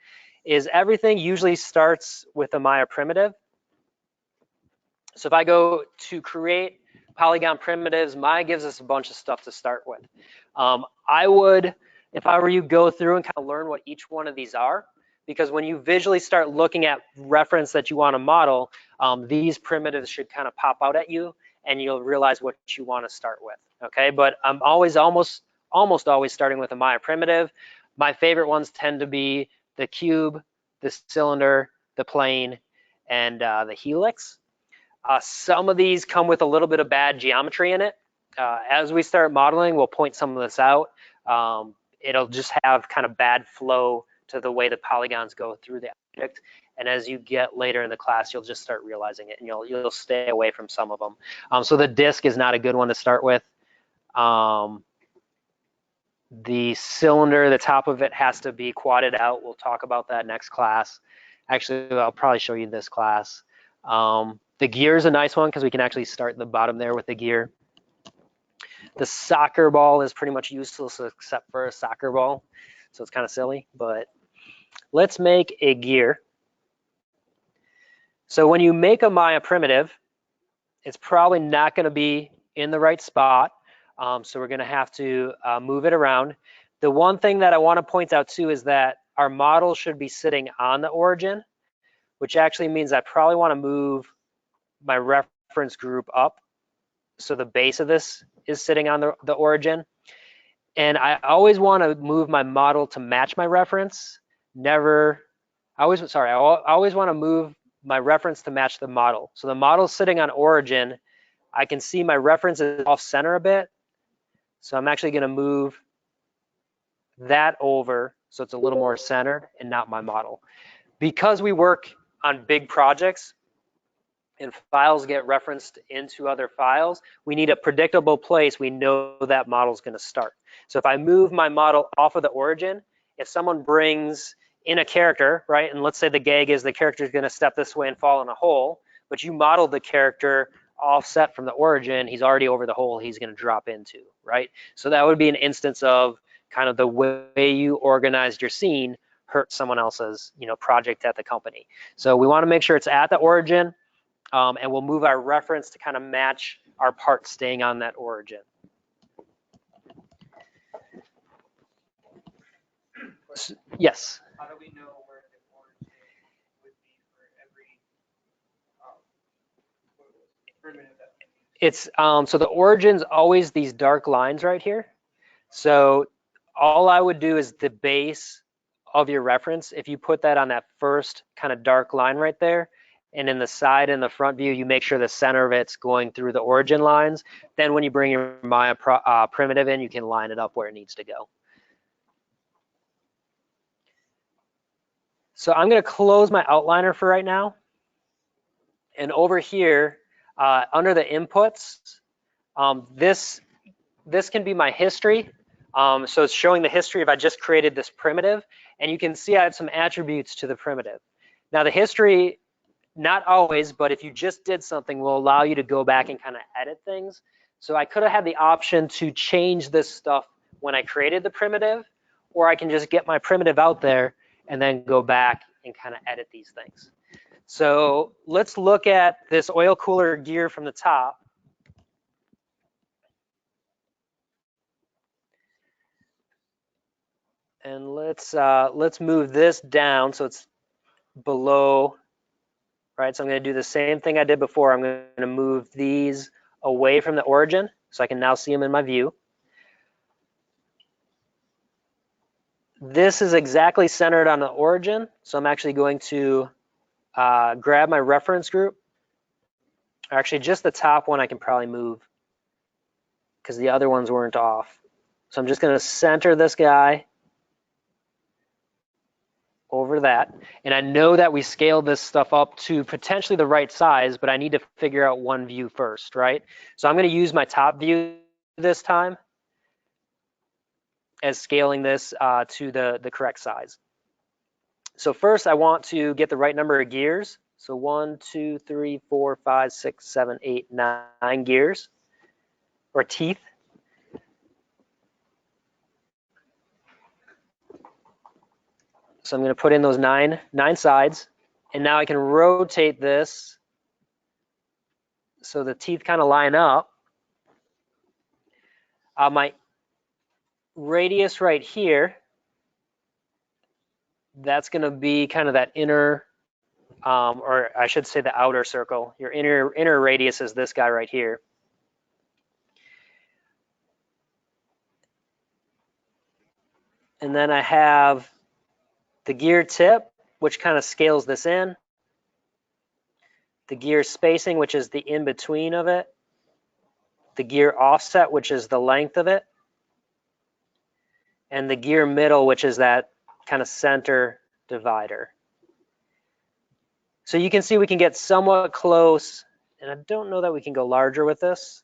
is everything usually starts with a Maya primitive. So if I go to create Polygon primitives, Maya gives us a bunch of stuff to start with. I would, if I were you, go through and kind of learn what each one of these are, because when you visually start looking at reference that you want to model, these primitives should kind of pop out at you, and you'll realize what you want to start with. Okay, but I'm almost always starting with a Maya primitive. My favorite ones tend to be the cube, the cylinder, the plane, and the helix. Some of these come with a little bit of bad geometry in it. As we start modeling, we'll point some of this out. It'll just have kind of bad flow to the way the polygons go through the object. And as you get later in the class, you'll just start realizing it, and you'll stay away from some of them. So the disk is not a good one to start with. The cylinder, the top of it has to be quadded out. We'll talk about that next class. Actually, I'll probably show you this class. The gear is a nice one because we can actually start in the bottom there with the gear. The soccer ball is pretty much useless except for a soccer ball, so it's kind of silly, but let's make a gear. So when you make a Maya primitive, it's probably not going to be in the right spot, so we're going to have to move it around. The one thing that I want to point out too is that our model should be sitting on the origin, which actually means I probably want to move my reference group up, so the base of this is sitting on the origin. And I always want to move my model to match my reference. I always want to move my reference to match the model. So the model's sitting on origin. I can see my reference is off center a bit. So I'm actually going to move that over so it's a little more centered and not my model. Because we work on big projects and files get referenced into other files, we need a predictable place we know that model's going to start. So if I move my model off of the origin, if someone brings in a character, right, and let's say the gag is the character is going to step this way and fall in a hole, but you modeled the character offset from the origin, he's already over the hole he's going to drop into, right? So that would be an instance of kind of the way you organized your scene hurt someone else's, project at the company. So we want to make sure it's at the origin, and we'll move our reference to kind of match our part staying on that origin. Yes. How do we know where the origin would be for every primitive that we use? It's so the origin's always these dark lines right here. So all I would do is the base of your reference. If you put that on that first kind of dark line right there, and in the side and the front view, you make sure the center of it's going through the origin lines. Then when you bring your Maya primitive in, you can line it up where it needs to go. So I'm going to close my outliner for right now. And over here, Under the inputs, this can be my history. So it's showing the history if I just created this primitive, and you can see I have some attributes to the primitive. Now the history, not always, but if you just did something, will allow you to go back and kind of edit things. So I could have had the option to change this stuff when I created the primitive, or I can just get my primitive out there and then go back and kind of edit these things. So let's look at this oil cooler gear from the top. And let's move this down so it's below, right? So I'm going to do the same thing I did before. I'm going to move these away from the origin so I can now see them in my view. This is exactly centered on the origin, so I'm actually going to grab my reference group. Or actually, just the top one I can probably move because the other ones weren't off. So I'm just going to center this guy over that. And I know that we scaled this stuff up to potentially the right size, but I need to figure out one view first, right? So I'm going to use my top view this time as scaling this to the correct size. So first I want to get the right number of gears. So 1, 2, 3, 4, 5, 6, 7, 8, 9 gears or teeth. So I'm going to put in those nine sides, and now I can rotate this so the teeth kind of line up. My radius right here, that's going to be kind of that inner, or I should say the outer circle. Your inner radius is this guy right here. And then I have the gear tip, which kind of scales this in. The gear spacing, which is the in-between of it. The gear offset, which is the length of it. And the gear middle, which is that kind of center divider. So you can see we can get somewhat close, and I don't know that we can go larger with this.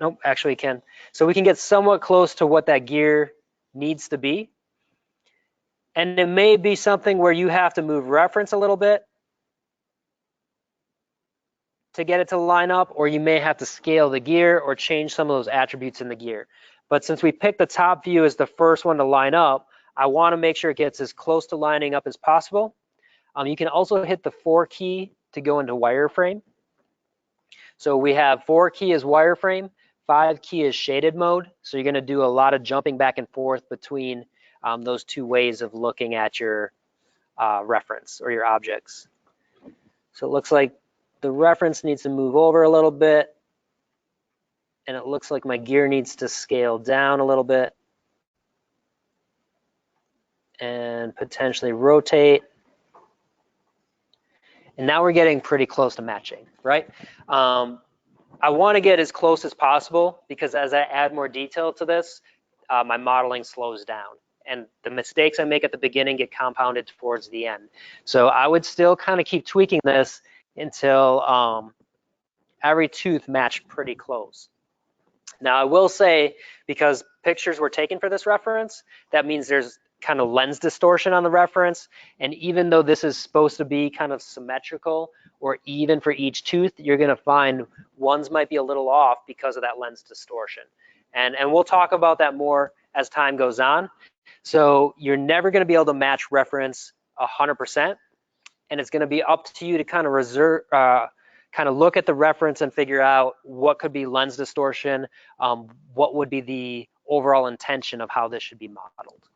Nope, actually we can. So we can get somewhat close to what that gear needs to be. And it may be something where you have to move reference a little bit to get it to line up, or you may have to scale the gear or change some of those attributes in the gear. But since we picked the top view as the first one to line up, I want to make sure it gets as close to lining up as possible. You can also hit the 4 key to go into wireframe. So we have 4 key is wireframe, 5 key is shaded mode. So you're going to do a lot of jumping back and forth between those two ways of looking at your reference or your objects. So it looks like the reference needs to move over a little bit, and it looks like my gear needs to scale down a little bit and potentially rotate. And now we're getting pretty close to matching, right? I want to get as close as possible because as I add more detail to this, my modeling slows down. And the mistakes I make at the beginning get compounded towards the end. So I would still kind of keep tweaking this until every tooth matched pretty close. Now I will say, because pictures were taken for this reference, that means there's kind of lens distortion on the reference. And even though this is supposed to be kind of symmetrical or even for each tooth, you're going to find ones might be a little off because of that lens distortion. And we'll talk about that more as time goes on. So you're never going to be able to match reference 100%. And it's going to be up to you to kind of look at the reference and figure out what could be lens distortion, what would be the overall intention of how this should be modeled.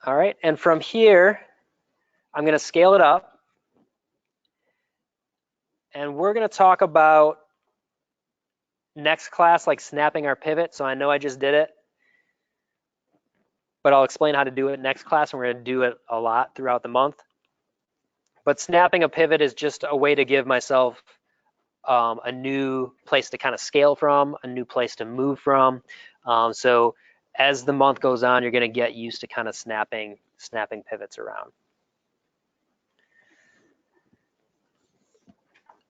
All right, and from here, I'm going to scale it up. And we're going to talk about next class, like snapping our pivot. So I know I just did it, but I'll explain how to do it next class, and we're going to do it a lot throughout the month. But snapping a pivot is just a way to give myself a new place to kind of scale from, a new place to move from. So as the month goes on, you're going to get used to kind of snapping pivots around.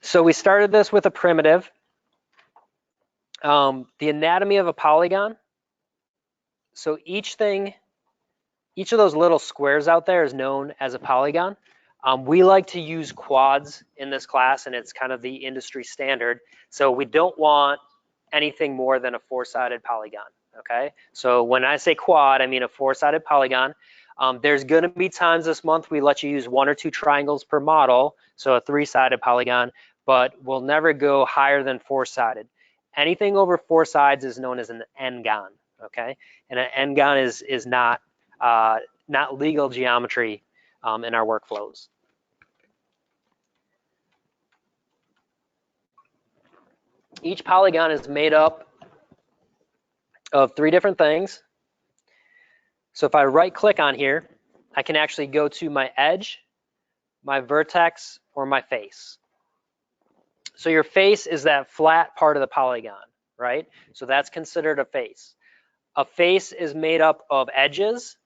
So we started this with a primitive. The anatomy of a polygon. So each of those little squares out there is known as a polygon. We like to use quads in this class, and it's kind of the industry standard. So we don't want anything more than a 4-sided polygon, okay? So when I say quad, I mean a 4-sided polygon. There's gonna be times this month we let you use 1 or 2 triangles per model, so a 3-sided polygon, but we'll never go higher than 4-sided. Anything over 4 sides is known as an n-gon, okay? And an n-gon is not legal geometry in our workflows. Each polygon is made up of 3 different things. So if I right click on here, I can actually go to my edge, my vertex, or my face. So your face is that flat part of the polygon, right? So that's considered a face. A face is made up of edges,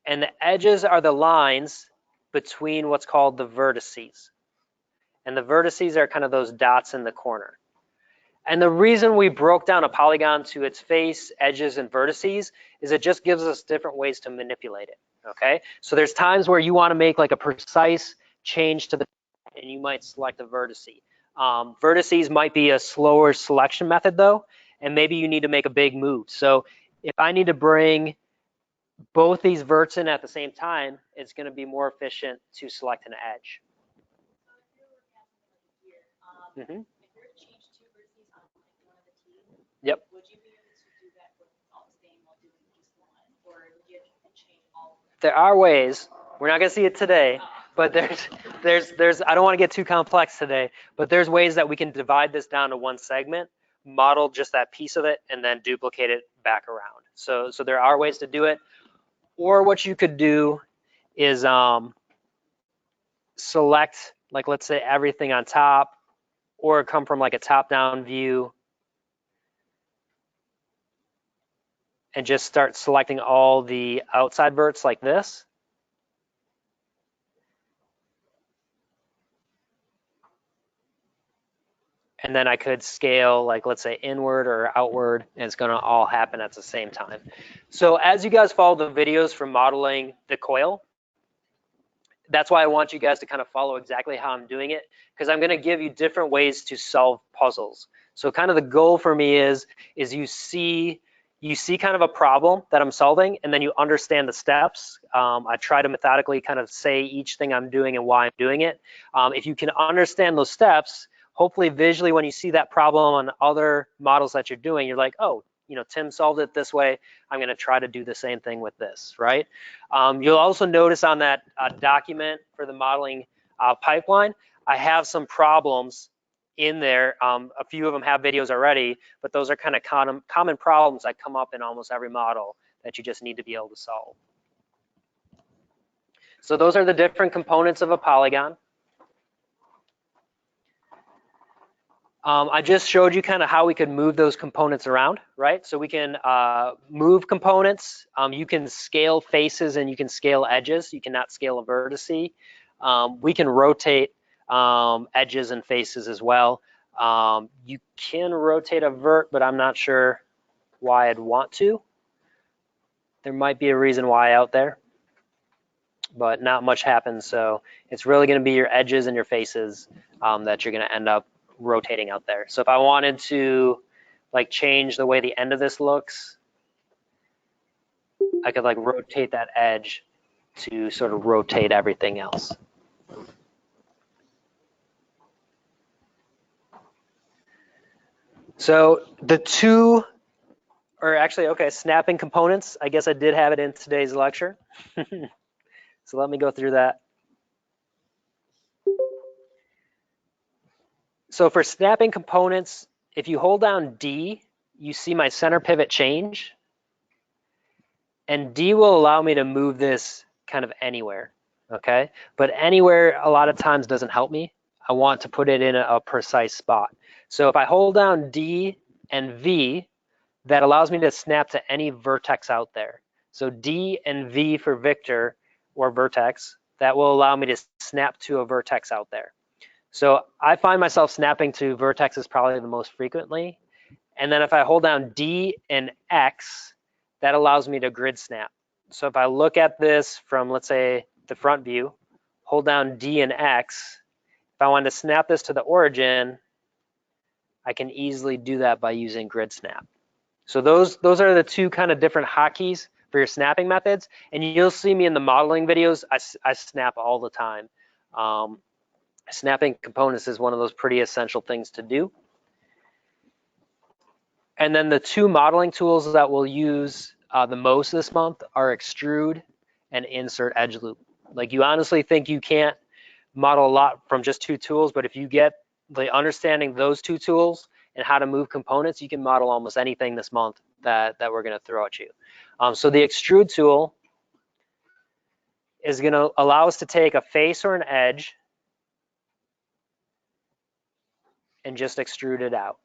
and the edges are the lines between what's called the vertices. And the vertices are kind of those dots in the corner. And the reason we broke down a polygon to its face, edges, and vertices is it just gives us different ways to manipulate it, okay? So there's times where you want to make like a precise change to the, and you might select a vertice. Vertices might be a slower selection method though, and maybe you need to make a big move. So if I need to bring both these verts in at the same time, it's going to be more efficient to select an edge. If you were to change 2 vertices on like one of the teeth, Yep. would you be able to do that with all staying while doing just one, or would you have to change all of them? There are ways. We're not going to see it today, but there's I don't want to get too complex today, but there's ways that we can divide this down to one segment, model just that piece of it, and then duplicate it back around. So there are ways to do it. Or what you could do is select, like, let's say everything on top, or come from like a top-down view and just start selecting all the outside verts like this. And then I could scale, like, let's say inward or outward, and it's gonna all happen at the same time. So as you guys follow the videos for modeling the coil, that's why I want you guys to kind of follow exactly how I'm doing it, because I'm gonna give you different ways to solve puzzles. So kind of the goal for me is you see kind of a problem that I'm solving, and then you understand the steps. I try to methodically kind of say each thing I'm doing and why I'm doing it. If you can understand those steps, hopefully visually when you see that problem on other models that you're doing, you're like, oh, you know, Tim solved it this way. I'm going to try to do the same thing with this, right? You'll also notice on that document for the modeling pipeline, I have some problems in there. A few of them have videos already, but those are kind of common problems that come up in almost every model that you just need to be able to solve. So those are the different components of a polygon. I just showed you kind of how we could move those components around, right? So we can move components. You can scale faces and you can scale edges. You cannot scale a vertice. We can rotate edges and faces as well. You can rotate a vert, but I'm not sure why I'd want to. There might be a reason why out there, but not much happens. So it's really going to be your edges and your faces that you're going to end up rotating out there. So if I wanted to like change the way the end of this looks, I could like rotate that edge to sort of rotate everything else. So the two, or actually, okay, snapping components, I guess I did have it in today's lecture. So let me go through that. So for snapping components, if you hold down D, you see my center pivot change. And D will allow me to move this kind of anywhere, okay? But anywhere a lot of times doesn't help me. I want to put it in a precise spot. So if I hold down D and V, that allows me to snap to any vertex out there. So D and V for Victor or vertex, that will allow me to snap to a vertex out there. So I find myself snapping to vertexes probably the most frequently. And then if I hold down D and X, that allows me to grid snap. So if I look at this from, let's say, the front view, hold down D and X, if I wanted to snap this to the origin, I can easily do that by using grid snap. So those are the two kind of different hotkeys for your snapping methods. And you'll see me in the modeling videos, I snap all the time. Snapping components is one of those pretty essential things to do. And then the two modeling tools that we'll use the most this month are extrude and insert edge loop. Like, you honestly think you can't model a lot from just two tools, but if you get the understanding those two tools and how to move components, you can model almost anything this month that we're going to throw at you. So the extrude tool is going to allow us to take a face or an edge and just extrude it out.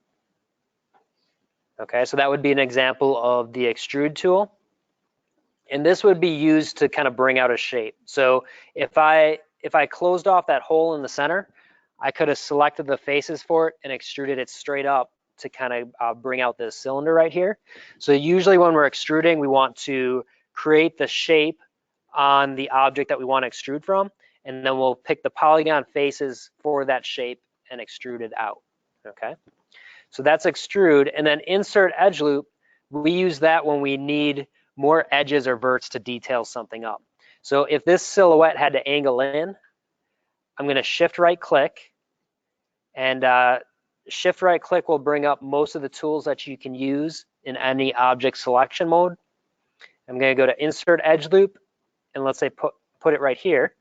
Okay, so that would be an example of the extrude tool. And this would be used to kind of bring out a shape. So if I closed off that hole in the center, I could have selected the faces for it and extruded it straight up to kind of bring out this cylinder right here. So usually when we're extruding, we want to create the shape on the object that we want to extrude from, and then we'll pick the polygon faces for that shape and extrude it out, okay? So that's extrude. And then insert edge loop, we use that when we need more edges or verts to detail something up. So if this silhouette had to angle in, I'm going to shift right click, and shift right click will bring up most of the tools that you can use in any object selection mode. I'm going to go to insert edge loop, and let's say put it right here.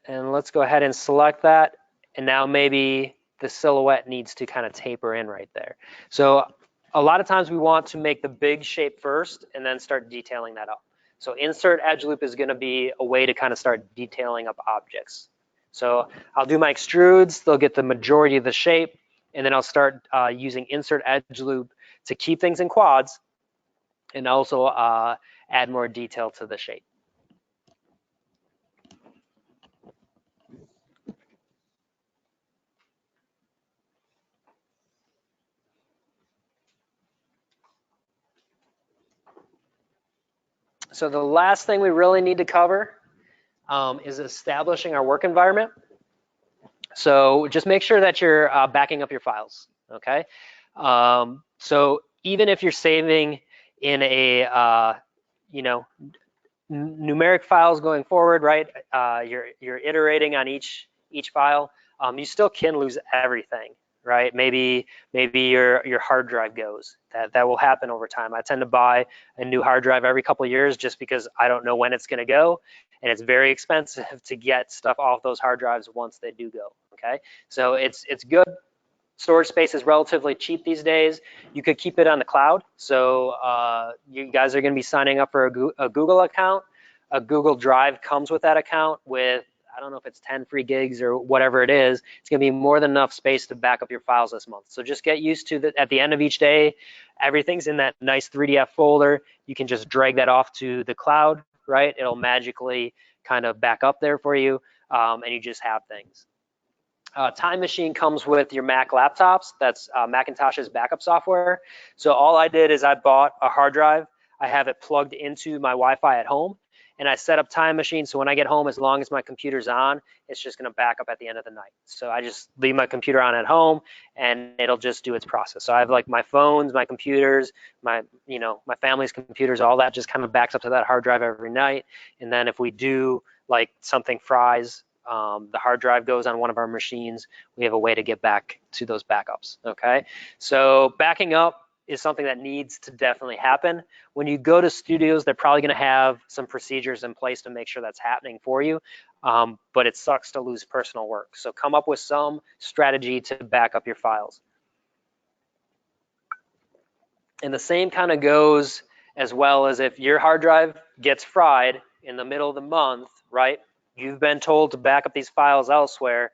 And let's go ahead and select that. And now maybe the silhouette needs to kind of taper in right there. So a lot of times we want to make the big shape first and then start detailing that up. So insert edge loop is going to be a way to kind of start detailing up objects. So I'll do my extrudes, they'll get the majority of the shape, and then I'll start using insert edge loop to keep things in quads and also add more detail to the shape. So the last thing we really need to cover is establishing our work environment. So just make sure that you're backing up your files, okay? So even if you're saving in a, numeric files going forward, right? You're iterating on each file. You still can lose everything, right? Maybe your hard drive goes. That will happen over time. I tend to buy a new hard drive every couple of years just because I don't know when it's going to go, and it's very expensive to get stuff off those hard drives once they do go. Okay, so it's good. Storage space is relatively cheap these days. You could keep it on the cloud. So you guys are going to be signing up for a Google account. A Google Drive comes with that account with, I don't know if it's 10 free gigs or whatever it is. It's going to be more than enough space to back up your files this month. So just get used to that. At the end of each day, everything's in that nice 3DF folder. You can just drag that off to the cloud, right? It'll magically kind of back up there for you, and you just have things. Time Machine comes with your Mac laptops. That's Macintosh's backup software. So all I did is I bought a hard drive. I have it plugged into my Wi-Fi at home, and I set up Time Machine. So when I get home, as long as my computer's on, it's just going to back up at the end of the night. So I just leave my computer on at home, and it'll just do its process. So I have like my phones, my computers, my family's computers, all that just kind of backs up to that hard drive every night. And then if we do like something fries, the hard drive goes on one of our machines, we have a way to get back to those backups, okay? So backing up is something that needs to definitely happen. When you go to studios, they're probably gonna have some procedures in place to make sure that's happening for you, but it sucks to lose personal work. So come up with some strategy to back up your files. And the same kind of goes as well as if your hard drive gets fried in the middle of the month, right? You've been told to back up these files elsewhere.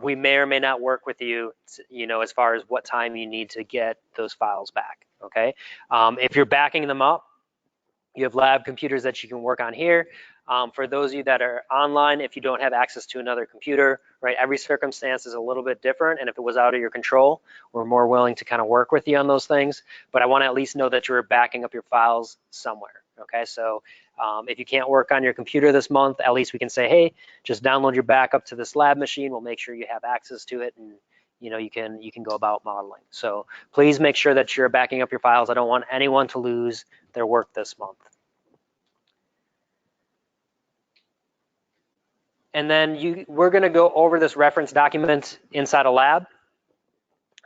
we may or may not work with you, as far as what time you need to get those files back, okay? If you're backing them up, you have lab computers that you can work on here. For those of you that are online, if you don't have access to another computer, right, every circumstance is a little bit different, and if it was out of your control, we're more willing to kind of work with you on those things, but I want to at least know that you're backing up your files somewhere, okay? So if you can't work on your computer this month, at least we can say, hey, just download your backup to this lab machine. We'll make sure you have access to it, and you can go about modeling. So please make sure that you're backing up your files. I don't want anyone to lose their work this month. And then we're going to go over this reference document inside a lab.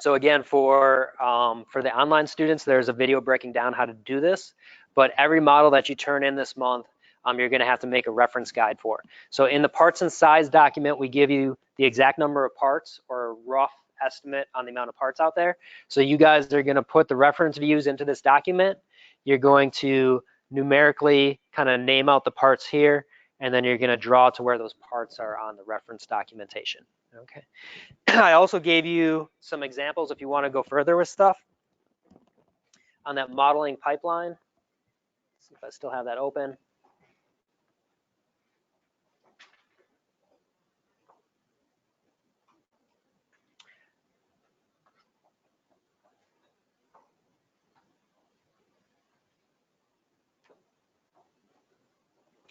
So again, for the online students, there's a video breaking down how to do this. But every model that you turn in this month, you're going to have to make a reference guide for. So in the parts and size document, we give you the exact number of parts or a rough estimate on the amount of parts out there. So you guys are going to put the reference views into this document. You're going to numerically kind of name out the parts here, and then you're going to draw to where those parts are on the reference documentation. Okay. I also gave you some examples if you want to go further with stuff on that modeling pipeline. Let's see if I still have that open.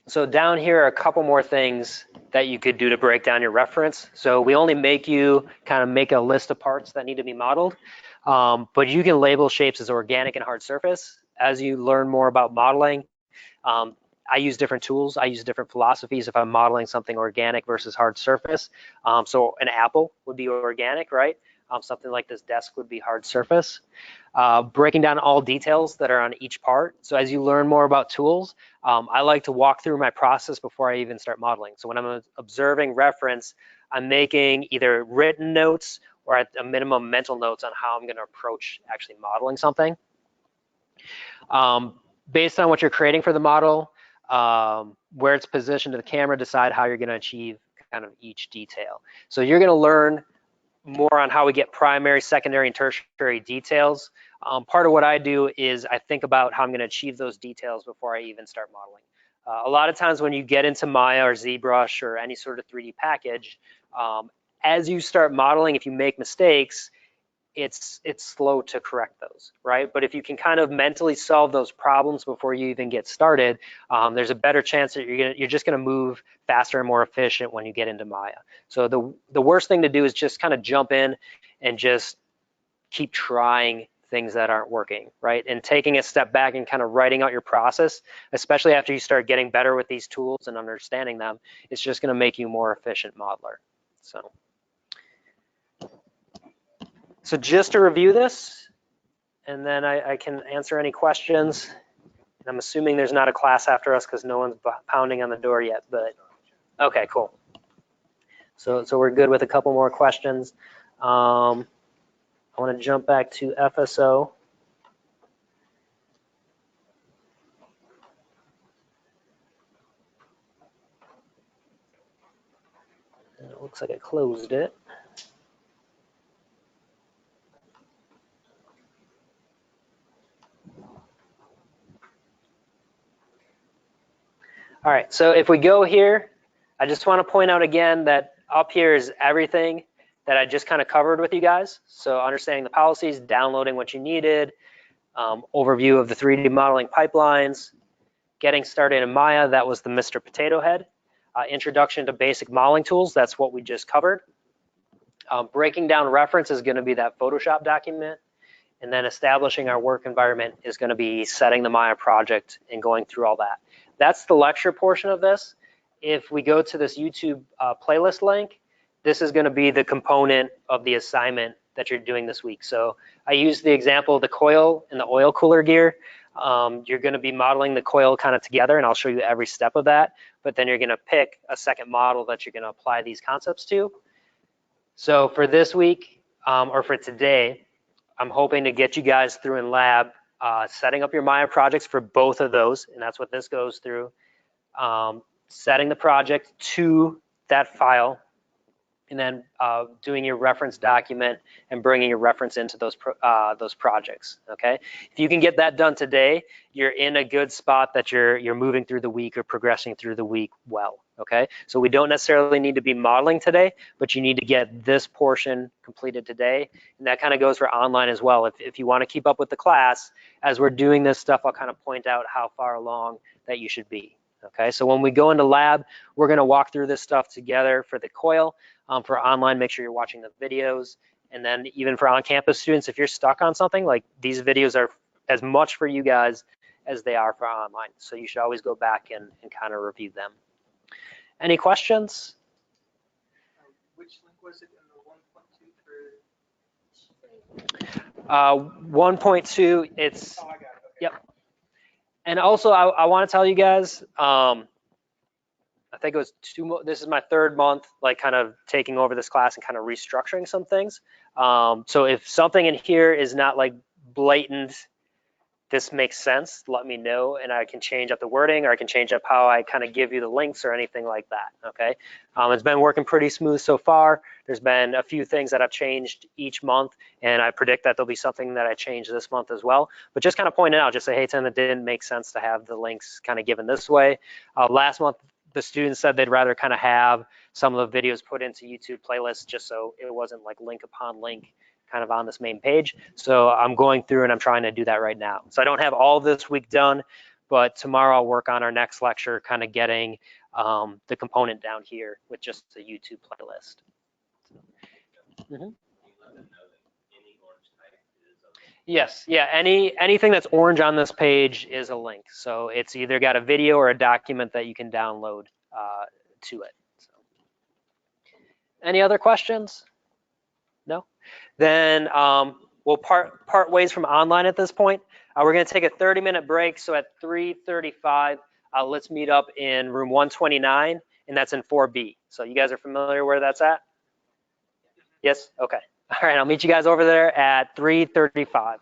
So down here are a couple more things that you could do to break down your reference. So we only make you kind of make a list of parts that need to be modeled, but you can label shapes as organic and hard surface. As you learn more about modeling, I use different tools. I use different philosophies if I'm modeling something organic versus hard surface. So an apple would be organic, right? Something like this desk would be hard surface. Breaking down all details that are on each part. So as you learn more about tools, I like to walk through my process before I even start modeling. So when I'm observing reference, I'm making either written notes or at a minimum mental notes on how I'm going to approach actually modeling something. Based on what you're creating for the model, where it's positioned to the camera, decide how you're going to achieve kind of each detail. So you're going to learn more on how we get primary, secondary, and tertiary details. Part of what I do is I think about how I'm going to achieve those details before I even start modeling. A lot of times when you get into Maya or ZBrush or any sort of 3D package, as you start modeling, if you make mistakes, it's slow to correct those, right? But if you can kind of mentally solve those problems before you even get started, there's a better chance that you're just gonna move faster and more efficient when you get into Maya. So the worst thing to do is just kind of jump in and just keep trying things that aren't working, right? And taking a step back and kind of writing out your process, especially after you start getting better with these tools and understanding them, it's just gonna make you a more efficient modeler, so. So just to review this, and then I can answer any questions. And I'm assuming there's not a class after us because no one's pounding on the door yet, but okay, cool. So we're good with a couple more questions. I want to jump back to FSO. And it looks like I closed it. All right, so if we go here, I just want to point out again that up here is everything that I just kind of covered with you guys. So understanding the policies, downloading what you needed, overview of the 3D modeling pipelines, getting started in Maya, that was the Mr. Potato Head. Introduction to basic modeling tools, that's what we just covered. Breaking down reference is going to be that Photoshop document. And then establishing our work environment is going to be setting the Maya project and going through all that. That's the lecture portion of this. If we go to this YouTube playlist link, this is going to be the component of the assignment that you're doing this week. So I used the example of the coil and the oil cooler gear. You're going to be modeling the coil kind of together, and I'll show you every step of that. But then you're going to pick a second model that you're going to apply these concepts to. So for this week, or for today, I'm hoping to get you guys through in lab, setting up your Maya projects for both of those, and that's what this goes through. Setting the project to that file and then doing your reference document and bringing your reference into those projects, okay? If you can get that done today, you're in a good spot that you're moving through the week or progressing through the week well, okay? So we don't necessarily need to be modeling today, but you need to get this portion completed today. And that kind of goes for online as well. If you want to keep up with the class, as we're doing this stuff, I'll kind of point out how far along that you should be. Okay, so when we go into lab, we're going to walk through this stuff together for the COIL. For online, make sure you're watching the videos. And then even for on-campus students, if you're stuck on something, like these videos are as much for you guys as they are for online. So you should always go back and kind of review them. Any questions? Which link was it in the 1.2 for? 1.2, it's, Oh, I got it. Okay. yep. And also, I want to tell you guys, I think it was this is my third month, like kind of taking over this class and kind of restructuring some things. So if something in here is not like blatant, this makes sense, let me know, and I can change up the wording, or I can change up how I kind of give you the links or anything like that, okay? It's been working pretty smooth so far. There's been a few things that I've changed each month, and I predict that there'll be something that I change this month as well. But just kind of point it out, just say, hey, Tim, it didn't make sense to have the links kind of given this way. Last month, the students said they'd rather kind of have some of the videos put into YouTube playlists just so it wasn't like link upon link kind of on this main page. So I'm going through and I'm trying to do that right now. So I don't have all this week done, but tomorrow I'll work on our next lecture, kind of getting the component down here with just the YouTube playlist. Yes, yeah, anything that's orange on this page is a link. So it's either got a video or a document that you can download to it. So. Any other questions? No? Then we'll part ways from online at this point. We're going to take a 30-minute break. So at 3:35, let's meet up in room 129, and that's in 4B. So you guys are familiar where that's at? Yes? Okay. All right, I'll meet you guys over there at 3:35.